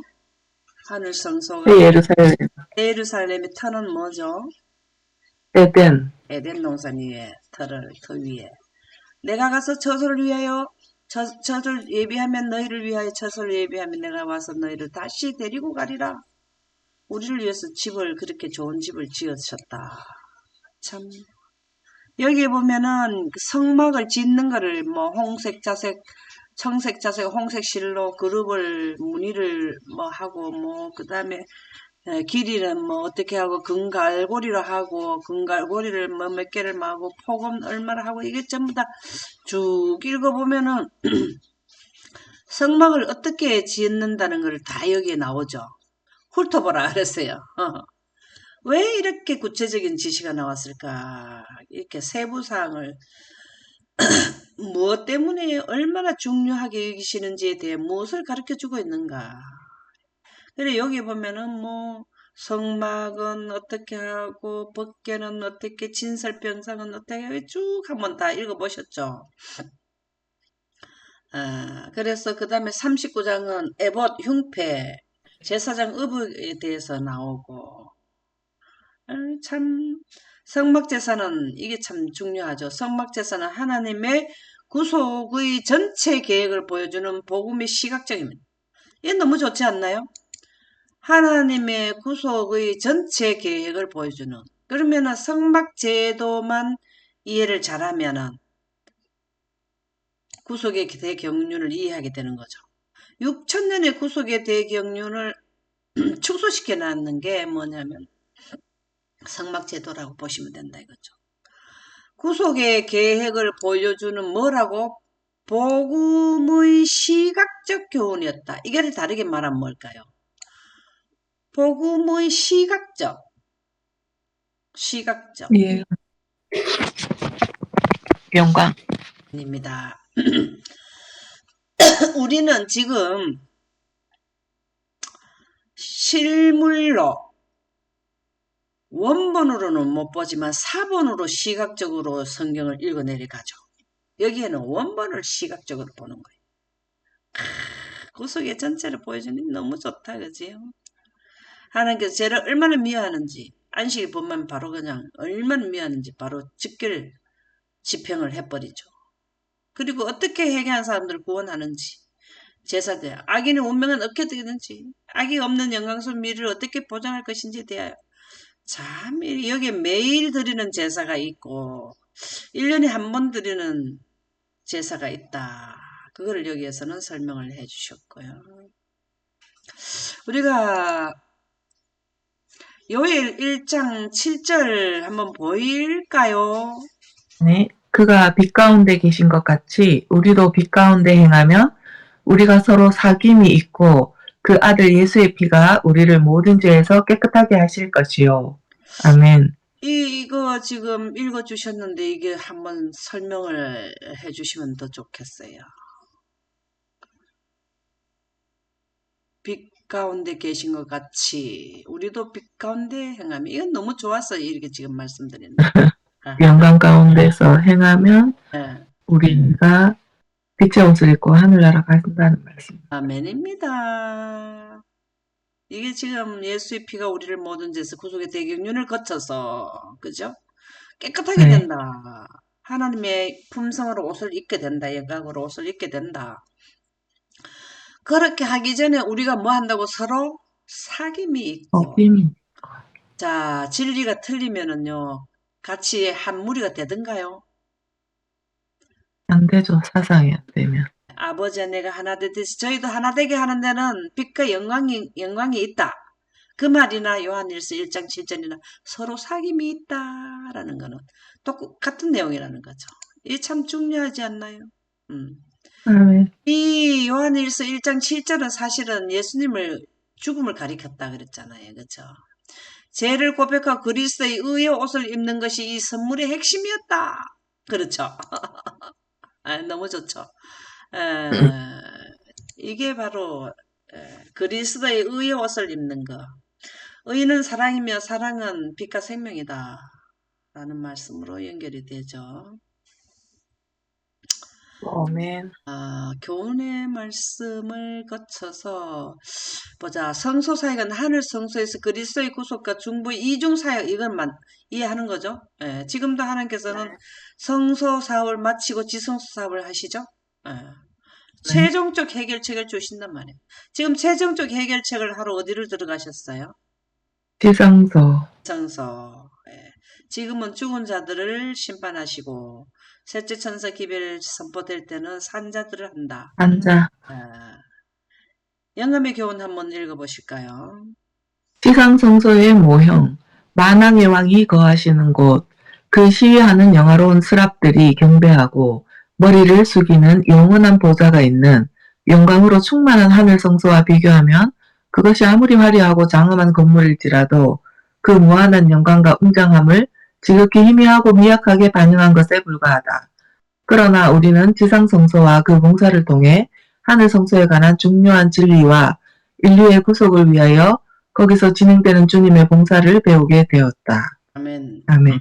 하늘 성소가 예루살렘, 예루살렘의 터는 뭐죠? 에덴. 에덴 동산 위에 터 위에 내가 가서 저소를 위하여 저절 예비하면 너희를 위하여 저소를 예비하면 내가 와서 너희를 다시 데리고 가리라. 우리를 위해서 집을 그렇게 좋은 집을 지으셨다. 참 여기에 보면은 성막을 짓는 거를 뭐 홍색 자색 청색 자색 홍색 실로 그룹을 무늬를 뭐 하고 뭐 그다음에 길이는 뭐 어떻게 하고 금갈고리로 하고 금갈고리를 뭐 몇 개를 마고 폭은 얼마나 하고 이게 전부 다 쭉 읽어보면은 성막을 어떻게 짓는다는 걸 다 여기에 나오죠. 훑어보라 그랬어요. 왜 이렇게 구체적인 지시가 나왔을까? 이렇게 세부사항을 무엇 때문에 얼마나 중요하게 여기시는지에 대해 무엇을 가르쳐주고 있는가? 그래 여기 보면은 뭐 성막은 어떻게 하고 법궤는 어떻게 진설병상은 어떻게 쭉 한번 다 읽어보셨죠? 그래서 그 다음에 39장은 에봇 흉패 제사장 의복에 대해서 나오고 참 성막제사는 이게 참 중요하죠. 성막제사는 하나님의 구속의 전체 계획을 보여주는 복음의 시각적입니다. 이게 너무 좋지 않나요? 하나님의 구속의 전체 계획을 보여주는, 그러면은 성막제도만 이해를 잘하면은 구속의 대경륜을 이해하게 되는 거죠. 6천년의 구속의 대경륜을 축소시켜 놨는 게 뭐냐면 성막제도라고 보시면 된다 이거죠. 구속의 계획을 보여주는 뭐라고? 복음의 시각적 교훈이었다. 이거를 다르게 말하면 뭘까요? 복음의 시각적, 예, 영광. 입니다. 우리는 지금 실물로 원본으로는 못 보지만 사본으로 시각적으로 성경을 읽어내려가죠. 여기에는 원본을 시각적으로 보는 거예요. 구속의 전체를 보여주니 너무 좋다, 그지요? 하나님께서 죄를 얼마나 미워하는지, 안식일 보면 바로 그냥 얼마나 미워하는지 바로 직결 지평을 해버리죠. 그리고 어떻게 회개한 사람들을 구원하는지, 제사대 악인의 운명은 어떻게 되는지, 악이 없는 영광스러운 미래를 어떻게 보장할 것인지에 대하여 참 여기에 매일 드리는 제사가 있고 1년에 한 번 드리는 제사가 있다. 그거를 여기에서는 설명을 해 주셨고요. 우리가 요엘 1장 7절 한번 보일까요? 네, 그가 빛 가운데 계신 것 같이 우리도 빛 가운데 행하면 우리가 서로 사귐이 있고 그 아들 예수의 피가 우리를 모든 죄에서 깨끗하게 하실 것이요. 아멘. 이거 지금 읽어주셨는데 이게 한번 설명을 해주시면 더 좋겠어요. 빛 가운데 계신 것 같이 우리도 빛 가운데 행하면 이건 너무 좋았어요. 이렇게 지금 말씀드리는. 영광 가운데서 행하면 네. 우리가 빛의 옷을 입고 하늘나라 가신다는 말씀. 아멘입니다. 이게 지금 예수의 피가 우리를 모든 죄에서 구속의 대경륜을 거쳐서 그죠? 깨끗하게 네, 된다. 하나님의 품성으로 옷을 입게 된다. 영광으로 옷을 입게 된다. 그렇게 하기 전에 우리가 뭐 한다고 서로 사귐이 있고 어김 자 진리가 틀리면은요 같이 한 무리가 되든가요? 안 되죠. 사상이 안 되면. 아버지와 내가 하나 되듯이 저희도 하나 되게 하는 데는 빛과 영광이 있다. 그 말이나 요한일서 1장 7절이나 서로 사귐이 있다라는 거는 똑같은 내용이라는 거죠. 이게 참 중요하지 않나요? 음. 아멘. 이 요한일서 1장 7절은 사실은 예수님을 죽음을 가리켰다 그랬잖아요. 그렇죠? 죄를 고백하고 그리스도의 의의 옷을 입는 것이 이 선물의 핵심이었다. 그렇죠? 너무 좋죠. 이게 바로 그리스도의 의의 옷을 입는 것. 의는 사랑이며 사랑은 빛과 생명이다. 라는 말씀으로 연결이 되죠. 아멘. 교훈의 말씀을 거쳐서 보자. 성소 사역은 하늘 성소에서 그리스도의 구속과 중보의 이중 사역 이것만 이해하는 거죠. 지금도 하나님께서는 성소 사업을 마치고 지성소 사업을 하시죠. 예, 네. 최종적 해결책을 주신단 말이에요. 지금 최종적 해결책을 하러 어디를 들어가셨어요? 지성소, 성소. 지금은 죽은 자들을 심판하시고 셋째 천사 기별 선포될 때는 산자들을 한다. 한자, 아, 영감의 교훈 한번 읽어보실까요? 지상성소의 모형, 만왕의 왕이 거하시는 곳, 그 시위하는 영화로운 스랍들이 경배하고 머리를 숙이는 영원한 보좌가 있는 영광으로 충만한 하늘 성소와 비교하면 그것이 아무리 화려하고 장엄한 건물일지라도 그 무한한 영광과 웅장함을 지극히 희미하고 미약하게 반영한 것에 불과하다. 그러나 우리는 지상 성소와 그 봉사를 통해 하늘 성소에 관한 중요한 진리와 인류의 구속을 위하여 거기서 진행되는 주님의 봉사를 배우게 되었다. 아멘. 아멘.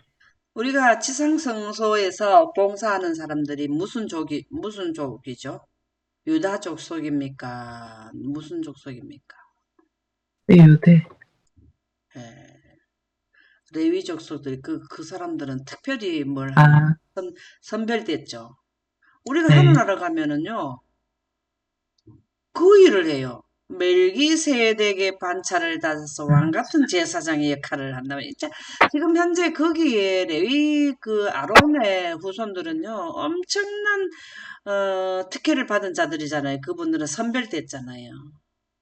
우리가 지상성소에서 봉사하는 사람들이 무슨 족이죠? 유다 족속입니까? 무슨 족속입니까? 유대. 예, 레위 족속들, 그 사람들은 특별히 뭘 하냐? 아, 선별됐죠. 우리가 네. 하늘나라 가면은요, 그 일을 해요. 멜기세덱의 반차를 다져서 왕 같은 제사장의 역할을 한다면 진짜 지금 현재 거기에 레위 그 아론의 후손들은요 엄청난 특혜를 받은 자들이잖아요. 그분들은 선별됐잖아요.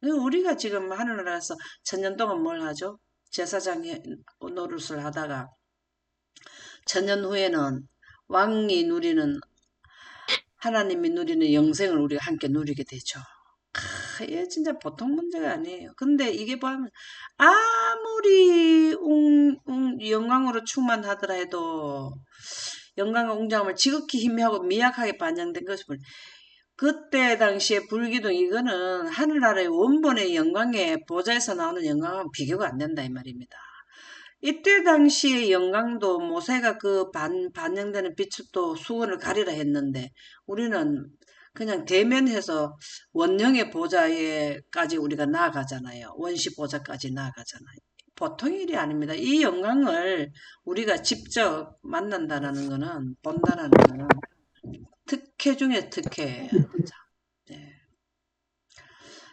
우리가 지금 하늘나라에서 천년 동안 뭘 하죠? 제사장 노릇을 하다가 천년 후에는 왕이 누리는 하나님이 누리는 영생을 우리가 함께 누리게 되죠. 이게 진짜 보통 문제가 아니에요. 근데 이게 보면 아무리 영광으로 충만하더라 해도 영광과 웅장함을 지극히 희미하고 미약하게 반영된 것을 그때 당시에 불기둥 이거는 하늘나라의 원본의 영광의 보좌에서 나오는 영광은 비교가 안 된다 이 말입니다. 이때 당시의 영광도 모세가 그 반영되는 빛도 수건을 가리라 했는데 우리는 그냥 대면해서 원형의 보좌에까지 우리가 나아가잖아요. 원시 보좌까지 나아가잖아요. 보통 일이 아닙니다. 이 영광을 우리가 직접 만난다는 거는 본다는 거는 특혜 중에 특혜예요. 진짜. 네.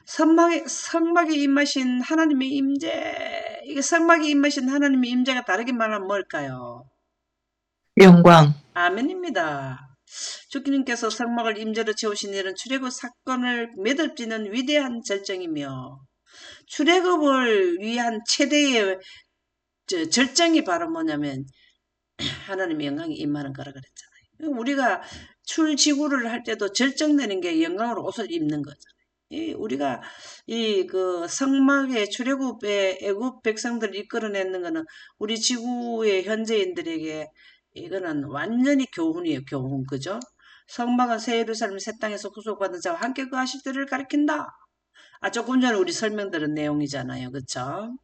성막에 임하신 하나님의 임재. 이게 성막에 임하신 하나님의 임재가 다르게 말하면 뭘까요? 영광. 아멘입니다. 주님께서 성막을 임재로 채우신 일은 출애굽 사건을 매듭지는 위대한 절정이며 출애굽을 위한 최대의 절정이 바로 뭐냐면 하나님의 영광이 임하는 거라 그랬잖아요. 우리가 출지구를 할 때도 절정되는 게 영광으로 옷을 입는 거잖아요. 우리가 이 그 성막의 출애굽의 애굽 백성들을 이끌어내는 거는 우리 지구의 현재인들에게 이거는 완전히 교훈이에요. 교훈. 그죠? 성막은 새 예루살렘 새 땅에서 구속받은 자와 함께 거하실 때를 가리킨다. 조금 전에 우리 설명드린 내용이잖아요. 그쵸?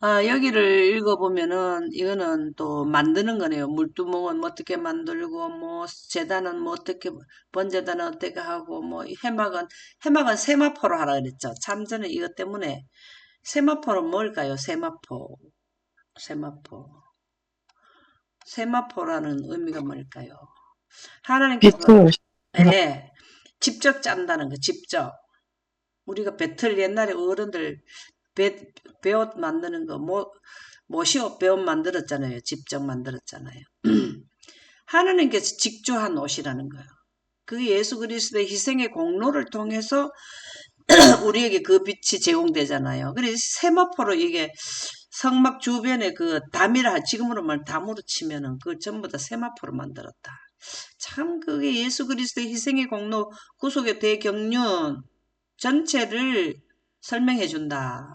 여기를 읽어보면은 이거는 또 만드는 거네요. 물두멍은 뭐 어떻게 만들고 뭐 재단은 뭐 어떻게 번제단은 어떻게 하고 뭐 해막은 세마포로 하라 그랬죠. 참 저는 이것 때문에 세마포는 뭘까요? 세마포라는 의미가 뭘까요? 하나님께서 빛을. 예, 직접 짠다는 거. 직접 우리가 배틀 옛날에 어른들 배옷 만드는 거 못이옷 배옷 만들었잖아요. 직접 만들었잖아요. 하나님께서 직조한 옷이라는 거예요. 그 예수 그리스도의 희생의 공로를 통해서 우리에게 그 빛이 제공되잖아요. 그래서 세마포로 이게 성막 주변에 그 담이라 지금으로 말 담으로 치면은 그걸 전부 다 세마포로 만들었다. 참 그게 예수 그리스도의 희생의 공로 구속의 대경륜 전체를 설명해 준다.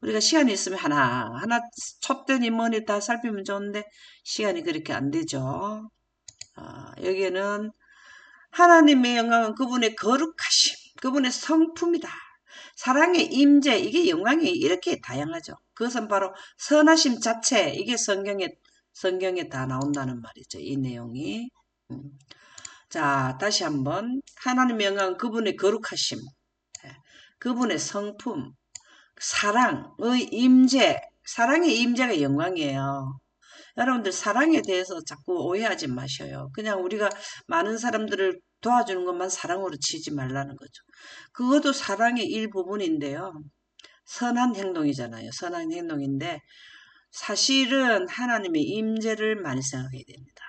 우리가 시간이 있으면 하나 촛대니 뭐니 다 살피면 좋은데 시간이 그렇게 안 되죠. 여기에는 하나님의 영광은 그분의 거룩하심, 그분의 성품이다. 사랑의 임재, 이게 영광이 이렇게 다양하죠. 그것은 바로 선하심 자체, 이게 성경에 다 나온다는 말이죠. 이 내용이. 자, 다시 한번. 하나님의 영광은 그분의 거룩하심, 그분의 성품, 사랑의 임재, 사랑의 임재가 영광이에요. 여러분들 사랑에 대해서 자꾸 오해하지 마셔요. 그냥 우리가 많은 사람들을 도와주는 것만 사랑으로 치지 말라는 거죠. 그것도 사랑의 일부분인데요. 선한 행동이잖아요. 선한 행동인데 사실은 하나님의 임재를 많이 생각해야 됩니다.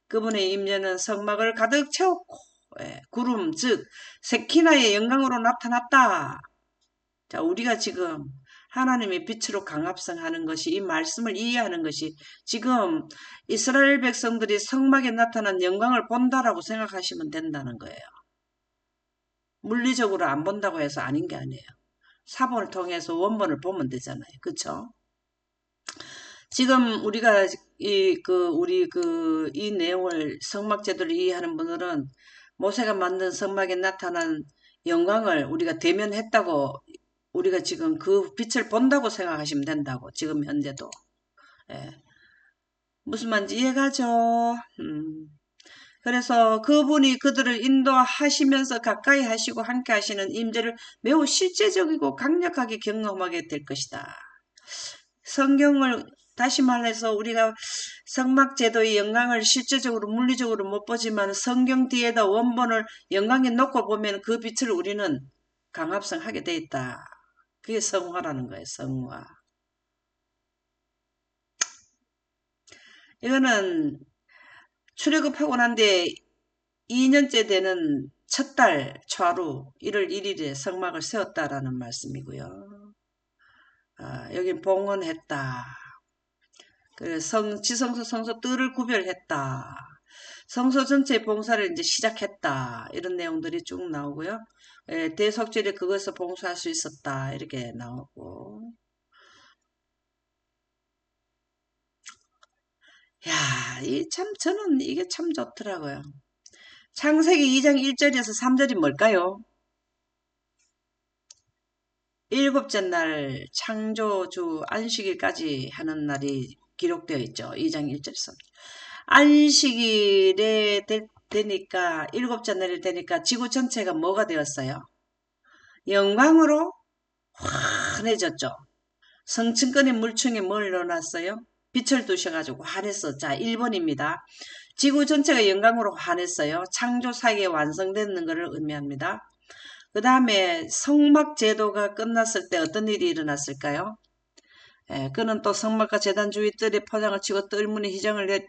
그분의 임재는 성막을 가득 채웠고 구름 즉 세키나의 영광으로 나타났다. 자, 우리가 지금 하나님의 빛으로 강합성하는 것이 이 말씀을 이해하는 것이 지금 이스라엘 백성들이 성막에 나타난 영광을 본다라고 생각하시면 된다는 거예요. 물리적으로 안 본다고 해서 아닌 게 아니에요. 사본을 통해서 원본을 보면 되잖아요. 그쵸? 지금 우리가 이 내용을 성막 제도를 이해하는 분들은 모세가 만든 성막에 나타난 영광을 우리가 대면했다고 우리가 지금 그 빛을 본다고 생각하시면 된다고. 지금 현재도. 예. 무슨 말인지 이해가죠? 그래서 그분이 그들을 인도하시면서 가까이 하시고 함께 하시는 임재를 매우 실제적이고 강력하게 경험하게 될 것이다. 성경을 다시 말해서 우리가 성막제도의 영광을 실제적으로 물리적으로 못 보지만 성경 뒤에다 원본을 영광에 놓고 보면 그 빛을 우리는 강합성하게 돼 있다. 그게 성화라는 거예요. 성화. 이거는 출애굽하고 난 뒤에 2년째 되는 첫 달 초하루 1월 1일에 성막을 세웠다라는 말씀이고요. 여긴 봉헌했다. 지성소 성소 뜰을 구별했다. 성소 전체 봉사를 이제 시작했다. 이런 내용들이 쭉 나오고요. 대속절에 그것을 봉사할 수 있었다. 이렇게 나오고. 야, 저는 이게 참 좋더라고요. 창세기 2장 1절에서 3절이 뭘까요? 일곱째 날 창조주 안식일까지 하는 날이 기록되어 있죠. 2장 1절에서. 안식일에 되니까 일곱째 날이 되니까 지구 전체가 뭐가 되었어요? 영광으로 환해졌죠. 성층권의 물층에 뭘 넣어놨어요? 빛을 두셔가지고 환했어. 자, 1번입니다. 지구 전체가 영광으로 환했어요. 창조 사기에 완성되는 것을 의미합니다. 그 다음에 성막 제도가 끝났을 때 어떤 일이 일어났을까요? 그는 또 성막과 제단 주위 뜰에 포장을 치고 뜰문에 희정을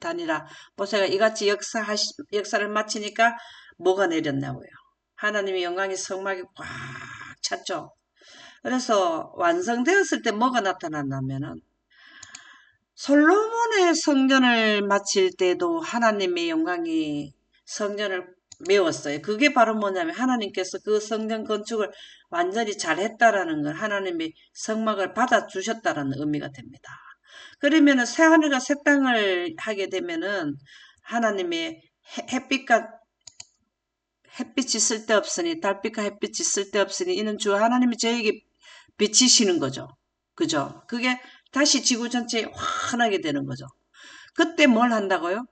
다니라. 모세가 이같이 역사를 마치니까 뭐가 내렸냐고요. 하나님의 영광이 성막에 꽉 찼죠. 그래서 완성되었을 때 뭐가 나타났냐면은 솔로몬의 성전을 마칠 때도 하나님의 영광이 성전을 메웠어요. 그게 바로 뭐냐면 하나님께서 그 성전 건축을 완전히 잘했다라는 걸 하나님이 성막을 받아주셨다라는 의미가 됩니다. 그러면은 새하늘과 새 땅을 하게 되면은 하나님의 햇빛이 쓸데없으니 달빛과 햇빛이 쓸데없으니 이는 주 하나님이 저에게 비치시는 거죠. 그죠? 그게 다시 지구 전체에 환하게 되는 거죠. 그때 뭘 한다고요?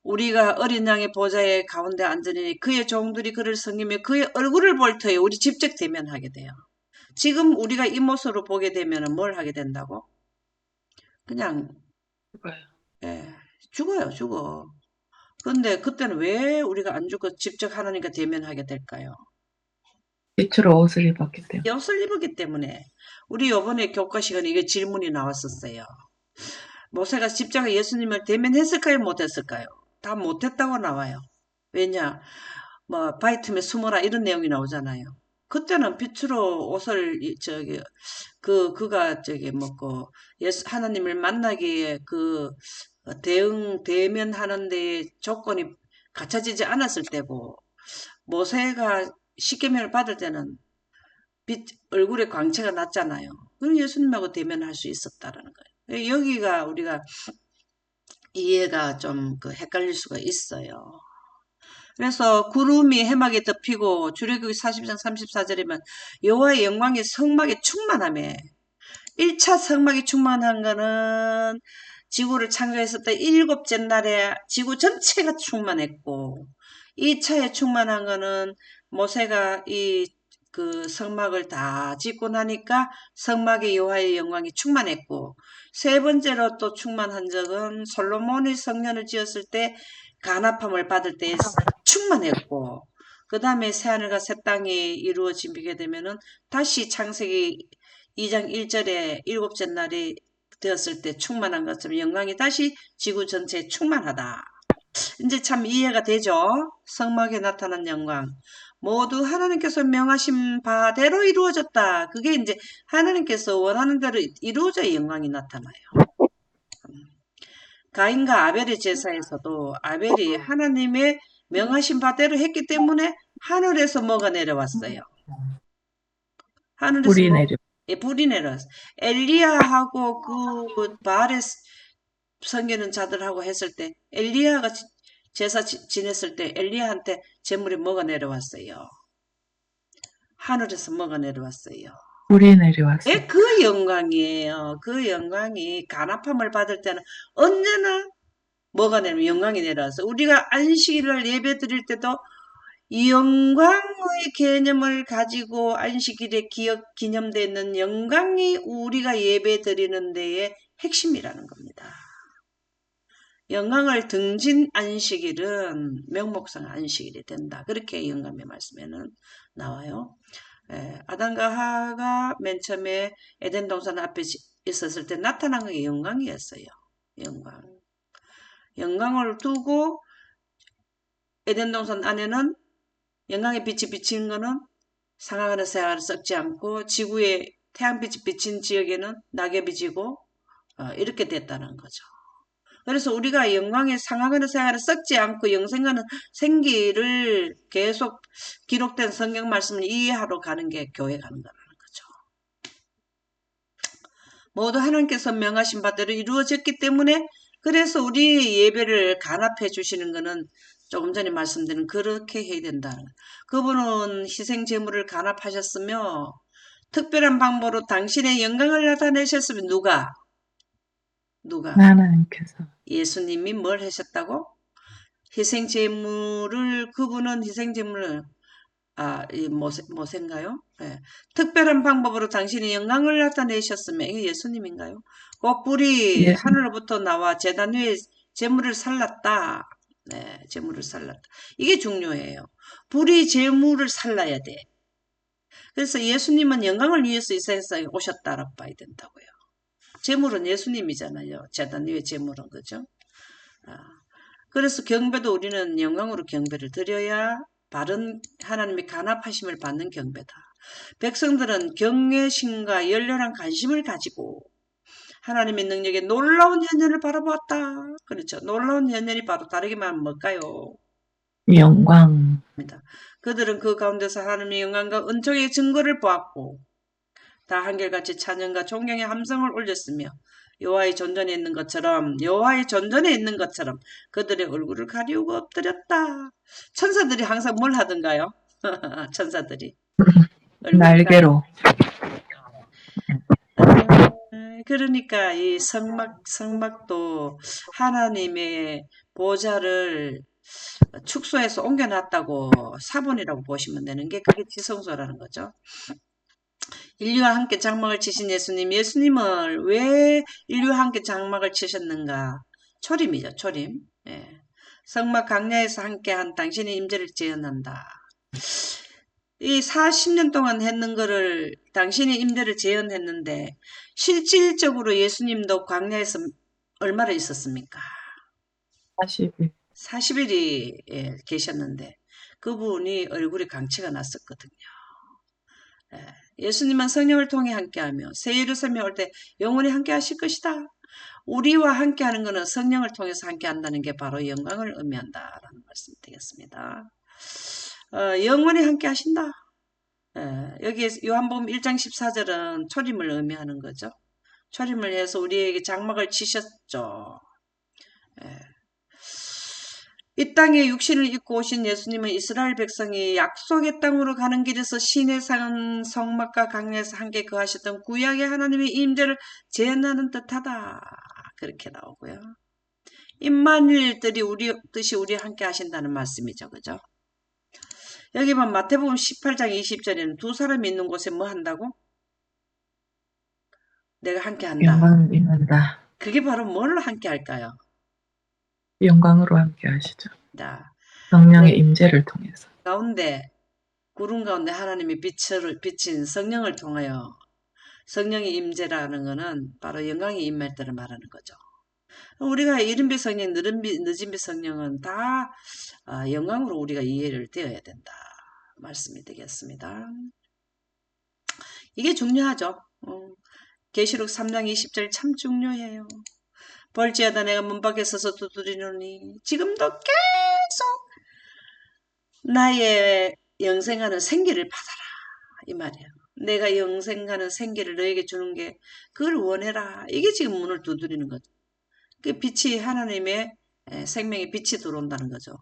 우리가 어린 양의 보좌의 가운데 앉으니 그의 종들이 그를 섬기며 그의 얼굴을 볼 터에 우리 직접 대면하게 돼요. 지금 우리가 이 모습으로 보게 되면 뭘 하게 된다고? 그냥 예, 죽어요, 죽어. 근데 그때는 왜 우리가 안 죽고 직접 하나님과 대면하게 될까요? 빛으로 옷을 입었기 때문에. 옷을 입었기 때문에. 우리 요번에 교과 시간에 이게 질문이 나왔었어요. 모세가 십자가 예수님을 대면했을까요? 못했을까요? 다 못했다고 나와요. 왜냐? 뭐 바이틈에 숨어라 이런 내용이 나오잖아요. 그때는 빛으로 옷을 그가 뭐고 예수 하나님을 만나기에 대면하는 데 조건이 갖춰지지 않았을 때고 모세가 십계명을 받을 때는 얼굴에 광채가 났잖아요. 그럼 예수님하고 대면할 수 있었다라는 거예요. 여기가 우리가 이해가 좀 헷갈릴 수가 있어요. 그래서 구름이 해막에 덮이고 출애굽기 40장 34절이면 여호와의 영광이 성막에 충만하며 1차 성막이 충만한 거는 지구를 창조했을 때 일곱째 날에 지구 전체가 충만했고 2차에 충만한 거는 모세가 그 성막을 다 짓고 나니까 성막에 여호와의 영광이 충만했고 세 번째로 또 충만한 적은 솔로몬이 성전을 지었을 때 간합함을 받을 때 충만했고 그 다음에 새하늘과 새 땅이 이루어지게 되면은 다시 창세기 2장 1절에 일곱째 날이 되었을 때 충만한 것처럼 영광이 다시 지구 전체에 충만하다. 이제 참 이해가 되죠? 성막에 나타난 영광. 모두 하나님께서 명하신 바대로 이루어졌다. 그게 이제 하나님께서 원하는 대로 이루어져야 영광이 나타나요. 가인과 아벨의 제사에서도 아벨이 하나님의 명하신 바대로 했기 때문에 하늘에서 뭐가 내려왔어요. 하늘에서 불이 내려. 불이 내려왔어요. 엘리야하고 그 바알의 섬기는 자들하고 했을 때 엘리야가 제사 지냈을 때 엘리야한테 제물이 뭐가 내려왔어요. 하늘에서 뭐가 내려왔어요. 불이 내려왔어요. 그 영광이에요. 그 영광이 간합함을 받을 때는 언제나 뭐가 내려면 영광이 내려와서 우리가 안식일을 예배 드릴 때도 이 영광의 개념을 가지고 안식일에 기념되는 영광이 우리가 예배 드리는 데에 핵심이라는 겁니다. 영광을 등진 안식일은 명목상 안식일이 된다. 그렇게 영감의 말씀에는 나와요. 아담과 하와가 맨 처음에 에덴 동산 앞에 있었을 때 나타난 게 영광이었어요. 영광. 영광을 두고 에덴 동산 안에는 영광의 빛이 비치는 거는 상하는 새알을 썩지 않고 지구에 태양빛이 비친 지역에는 낙엽이 지고 이렇게 됐다는 거죠. 그래서 우리가 영광의 상하는 새알을 썩지 않고 영생하는 생기를 계속 기록된 성경 말씀을 이해하러 가는 게 교회 가는 거라는 거죠. 모두 하나님께서 명하신 바대로 이루어졌기 때문에 그래서 우리 예배를 간합해 주시는 것은 조금 전에 말씀드린 그렇게 해야 된다는 거예요. 그분은 희생 제물을 간합하셨으며 특별한 방법으로 당신의 영광을 나타내셨으면 누가? 하나님께서. 예수님이 뭘 하셨다고? 희생 제물을 그분은 희생 제물을 모세인가요? 네. 특별한 방법으로 당신의 영광을 나타내셨으면 이게 예수님인가요? 그 뿔이 예수. 하늘로부터 나와 제단 위에 제물을 살랐다. 네, 제물을 살랐다. 이게 중요해요. 불이 제물을 살라야 돼. 그래서 예수님은 영광을 위해서 이 세상에 오셨다라고 봐야 된다고요. 제물은 예수님이잖아요. 제단 위에 제물은 그죠? 그래서 경배도 우리는 영광으로 경배를 드려야 바른 하나님의 간합하심을 받는 경배다. 백성들은 경외심과 열렬한 관심을 가지고 하나님의 능력에 놀라운 현현을 바라보았다. 그렇죠. 놀라운 현현이 바로 다르게 말하면 뭘까요? 영광. 그들은 그 가운데서 하나님의 영광과 은총의 증거를 보았고 다 한결같이 찬양과 존경의 함성을 올렸으며 여호와의 전전에 있는 것처럼 그들의 얼굴을 가리우고 엎드렸다. 천사들이 항상 뭘 하던가요? 천사들이 얼굴을 날개로. 그러니까 이 성막도 하나님의 보좌를 축소해서 옮겨놨다고 사본이라고 보시면 되는 게 그게 지성소라는 거죠. 인류와 함께 장막을 치신 예수님을 왜 인류와 함께 장막을 치셨는가? 초림이죠, 초림. 예. 성막 강야에서 함께한 당신의 임재를 재현한다. 이 40년 동안 했는 거를 당신의 임재를 재현했는데 실질적으로 예수님도 광야에서 얼마나 있었습니까? 40일. 40일이 계셨는데 그분이 얼굴이 강치가 났었거든요. 예수님은 성령을 통해 함께하며 새 예루살렘에 올 때 영원히 함께하실 것이다. 우리와 함께하는 것은 성령을 통해서 함께한다는 게 바로 영광을 의미한다라는 말씀이 되겠습니다. 영원히 함께하신다. 여기에 요한복음 1장 14절은 초림을 의미하는 거죠. 초림을 해서 우리에게 장막을 치셨죠. 이 땅에 육신을 입고 오신 예수님은 이스라엘 백성이 약속의 땅으로 가는 길에서 신의 산 성막과 강야에서 함께 거하셨던 구약의 하나님의 임재를 재현하는 듯하다. 그렇게 나오고요. 임마누엘들이 우리 뜻이 우리와 함께 하신다는 말씀이죠. 그죠? 여기 보면 마태복음 18장 20절에는 두 사람이 있는 곳에 뭐 한다고? 내가 함께 한다. 영광을 입는다. 그게 바로 뭘로 함께 할까요? 영광으로 함께 하시죠. 자, 성령의 임재를 통해서. 가운데 구름 가운데 하나님의 비친 성령을 통하여 성령의 임재라는 것은 바로 영광의 임할 때를 말하는 거죠. 우리가 이른빛 성령, 늦은빛 성령은 다 영광으로 우리가 이해를 되어야 된다. 말씀이 되겠습니다. 이게 중요하죠. 계시록 3장 20절 참 중요해요. 벌지하다 내가 문 밖에 서서 두드리노니 지금도 계속 나의 영생하는 생기를 받아라. 이 말이에요. 내가 영생하는 생기를 너에게 주는 게 그걸 원해라. 이게 지금 문을 두드리는 거죠. 그 빛이 하나님의 생명의 빛이 들어온다는 거죠.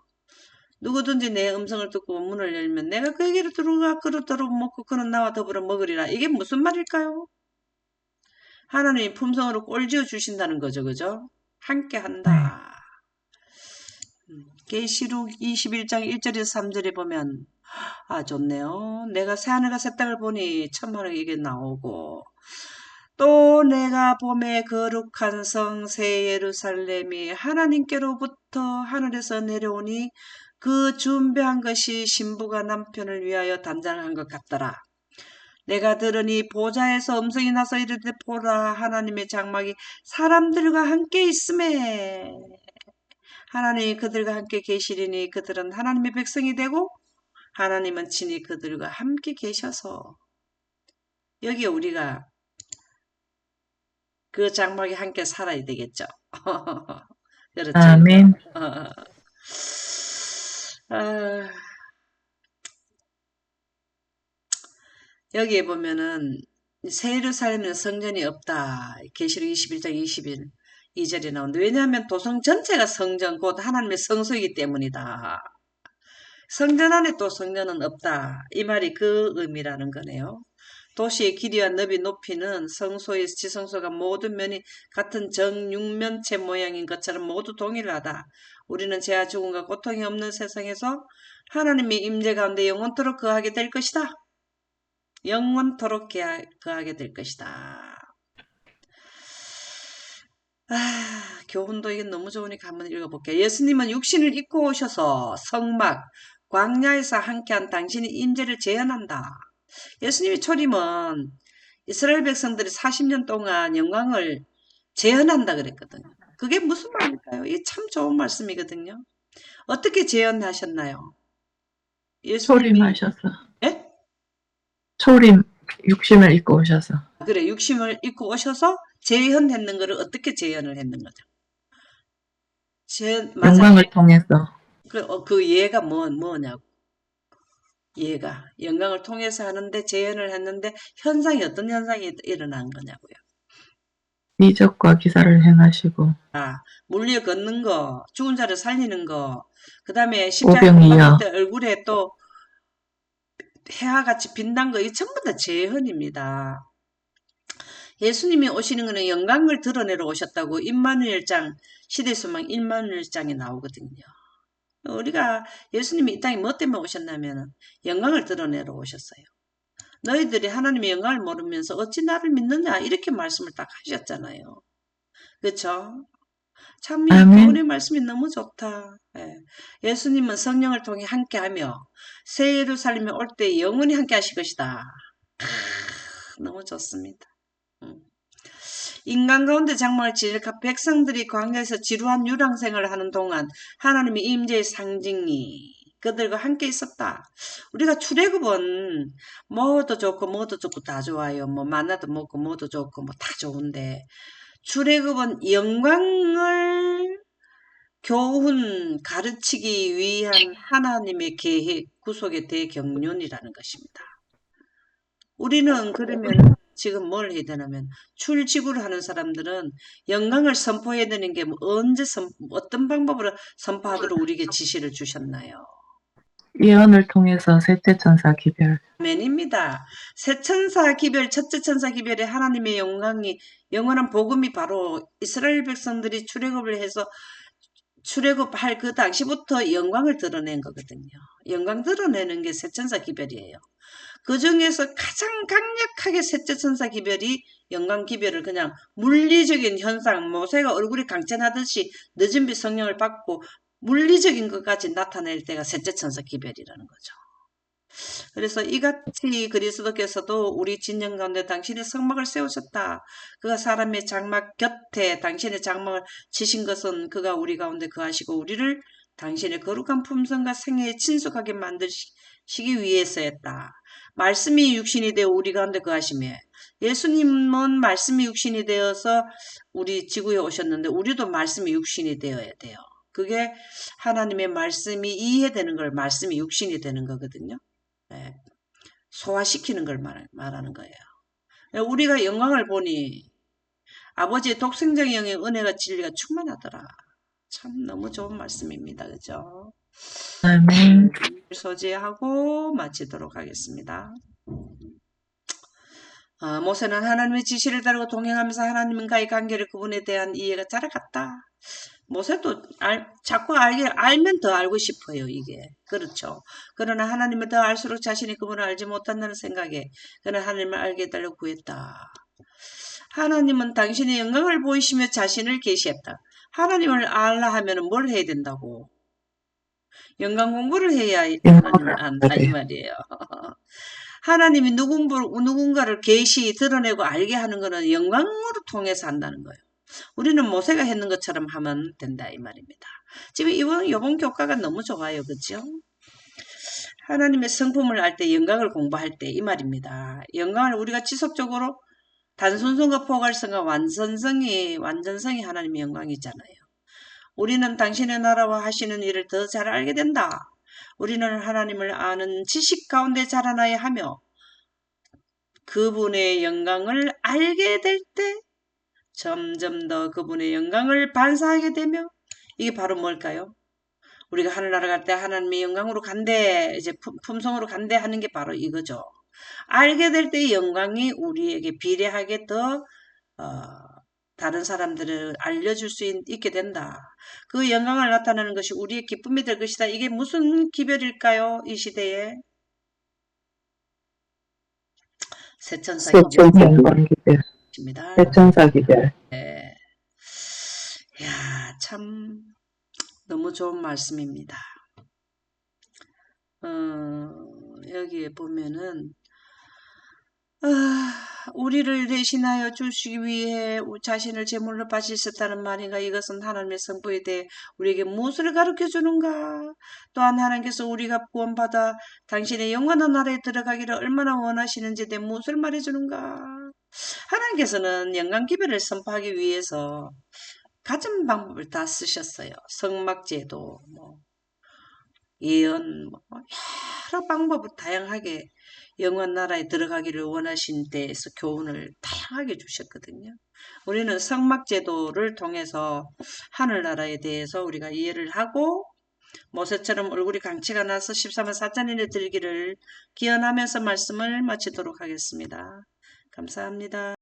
누구든지 내 음성을 듣고 문을 열면 내가 그에게로 들어가 그릇도록 먹고 그는 나와 더불어 먹으리라. 이게 무슨 말일까요? 하나님이 품성으로 꼴지어 주신다는 거죠. 그죠? 함께 한다. 계시록 21장 1절에서 3절에 보면 좋네요. 내가 새하늘과 새 땅을 보니 천만의 이게 나오고 또 내가 봄에 거룩한 성 새 예루살렘이 하나님께로부터 하늘에서 내려오니 그 준비한 것이 신부가 남편을 위하여 단장한 것 같더라. 내가 들으니 보좌에서 음성이 나서 이르되 보라 하나님의 장막이 사람들과 함께 있음에 하나님이 그들과 함께 계시리니 그들은 하나님의 백성이 되고 하나님은 친히 그들과 함께 계셔서 여기 우리가 그 장막에 함께 살아야 되겠죠. 그렇죠. 아멘. 아, 여기에 보면은 새 예루살렘에는 성전이 없다. 계시록 21장 22절에 나오는데 왜냐하면 도성 전체가 성전 곧 하나님의 성소이기 때문이다. 성전 안에 또 성전은 없다. 이 말이 그 의미라는 거네요. 도시의 길이와 너비 높이는 성소의 지성소가 모든 면이 같은 정육면체 모양인 것처럼 모두 동일하다. 우리는 죄와 죽음과 고통이 없는 세상에서 하나님의 임재 가운데 영원토록 거하게 될 것이다. 영원토록 거하게 될 것이다. 교훈도 이게 너무 좋으니까 한번 읽어볼게요. 예수님은 육신을 입고 오셔서 성막, 광야에서 함께한 당신의 임재를 재현한다. 예수님의 초림은 이스라엘 백성들이 40년 동안 영광을 재현한다 그랬거든요. 그게 무슨 말일까요? 이게 참 좋은 말씀이거든요. 어떻게 재현하셨나요? 예수님이 초림하셔서. 예? 초림, 육심을 입고 오셔서. 그래 육심을 입고 오셔서 재현했는 거를 어떻게 재현을 했는 거죠? 맞아. 영광을 통해서. 그 예가 뭐냐고. 예가 영광을 통해서 하는데 재현을 했는데 현상이 어떤 현상이 일어난 거냐고요. 이적과 기사를 행하시고. 물리에 걷는 거, 죽은 자를 살리는 거, 그 다음에 십자가에 오병이어. 맞을 때 얼굴에 또 해와 같이 빛난 거, 이 전부 다 재현입니다. 예수님이 오시는 것은 영광을 드러내러 오셨다고 임마누엘장, 시대소망 임마누엘장에 나오거든요. 우리가 예수님이 이 땅에 뭐 때문에 오셨냐면 영광을 드러내러 오셨어요. 너희들이 하나님의 영광을 모르면서 어찌 나를 믿느냐 이렇게 말씀을 딱 하셨잖아요. 그렇죠? 참 이 아멘. 교훈의 말씀이 너무 좋다. 예. 예수님은 성령을 통해 함께하며 새 예루살렘에 올 때 영원히 함께 하실 것이다. 너무 좋습니다. 인간 가운데 장막을 지을까 백성들이 광야에서 지루한 유랑생활을 하는 동안 하나님의 임재의 상징이 그들과 함께 있었다. 우리가 출애굽은 뭐도 좋고 뭐도 좋고 다 좋아요. 뭐 만나도 먹고 뭐도 좋고 뭐 다 좋은데 출애굽은 영광을 교훈 가르치기 위한 하나님의 계획 구속의 대경륜이라는 것입니다. 우리는 그러면 지금 뭘 해야 되냐면 출지구를 하는 사람들은 영광을 선포해야 되는 게 언제 어떤 방법으로 선포하도록 우리에게 지시를 주셨나요? 예언을 통해서 셋째 천사 기별. 아멘입니다. 새 천사 기별, 첫째 천사 기별의 하나님의 영광이 영원한 복음이 바로 이스라엘 백성들이 출애굽을 해서 출애굽할 그 당시부터 영광을 드러낸 거거든요. 영광 드러내는 게 새 천사 기별이에요. 그 중에서 가장 강력하게 셋째 천사 기별이 영광 기별을 그냥 물리적인 현상, 모세가 얼굴이 강천하듯이 늦은 빛 성령을 받고 물리적인 것까지 나타낼 때가 셋째 천사 기별이라는 거죠. 그래서 이같이 그리스도께서도 우리 진영 가운데 당신의 성막을 세우셨다. 그가 사람의 장막 곁에 당신의 장막을 치신 것은 그가 우리 가운데 거하시고 우리를 당신의 거룩한 품성과 생애에 친숙하게 만드시기 위해서였다. 말씀이 육신이 되어 우리 가운데 거하시며 예수님은 말씀이 육신이 되어서 우리 지구에 오셨는데 우리도 말씀이 육신이 되어야 돼요. 그게 하나님의 말씀이 이해되는 걸 말씀이 육신이 되는 거거든요. 네. 소화시키는 걸 말하는 거예요. 우리가 영광을 보니 아버지의 독생적인 영의 은혜가 진리가 충만하더라. 참 너무 좋은 말씀입니다. 그죠? 아멘. 소지하고 마치도록 하겠습니다. 모세는 하나님의 지시를 따르고 동행하면서 하나님과의 관계를 그분에 대한 이해가 자라갔다. 모세도 자꾸 알면 더 알고 싶어요, 이게. 그렇죠. 그러나 하나님을 더 알수록 자신이 그분을 알지 못한다는 생각에 그는 하나님을 알게 해달라고 구했다. 하나님은 당신의 영광을 보이시며 자신을 계시했다. 하나님을 알라 하면 뭘 해야 된다고? 영광 공부를 해야 하나님을 안다 이 말이에요. 하나님이 누군가를 계시 드러내고 알게 하는 것은 영광으로 통해서 한다는 거예요. 우리는 모세가 했는 것처럼 하면 된다 이 말입니다. 지금 이번 교과가 너무 좋아요. 그렇죠? 하나님의 성품을 알 때 영광을 공부할 때 이 말입니다. 영광을 우리가 지속적으로 단순성과 포괄성과 완전성이 하나님의 영광이잖아요. 우리는 당신의 나라와 하시는 일을 더 잘 알게 된다. 우리는 하나님을 아는 지식 가운데 자라나야 하며 그분의 영광을 알게 될 때 점점 더 그분의 영광을 반사하게 되며 이게 바로 뭘까요? 우리가 하늘나라 갈 때 하나님의 영광으로 간대, 이제 품성으로 간대 하는 게 바로 이거죠. 알게 될 때 영광이 우리에게 비례하게 더 다른 사람들을 알려줄 수 있게 된다. 그 영광을 나타내는 것이 우리의 기쁨이 될 것이다. 이게 무슨 기별일까요? 이 시대에. 세천사 기별입니다. 세천사 기별. 네. 야, 참 너무 좋은 말씀입니다. 여기에 보면은 우리를 대신하여 주시기 위해 자신을 제물로 바치셨다는 말인가? 이것은 하나님의 성부에 대해 우리에게 무엇을 가르쳐 주는가? 또한 하나님께서 우리가 구원받아 당신의 영원한 나라에 들어가기를 얼마나 원하시는지에 대해 무엇을 말해주는가? 하나님께서는 영광 기별을 선포하기 위해서 가진 방법을 다 쓰셨어요. 성막제도, 예언, 여러 방법을 다양하게 영원 나라에 들어가기를 원하신 데에서 교훈을 다양하게 주셨거든요. 우리는 성막제도를 통해서 하늘나라에 대해서 우리가 이해를 하고 모세처럼 얼굴이 강치가 나서 13만 4천인에 들기를 기원하면서 말씀을 마치도록 하겠습니다. 감사합니다.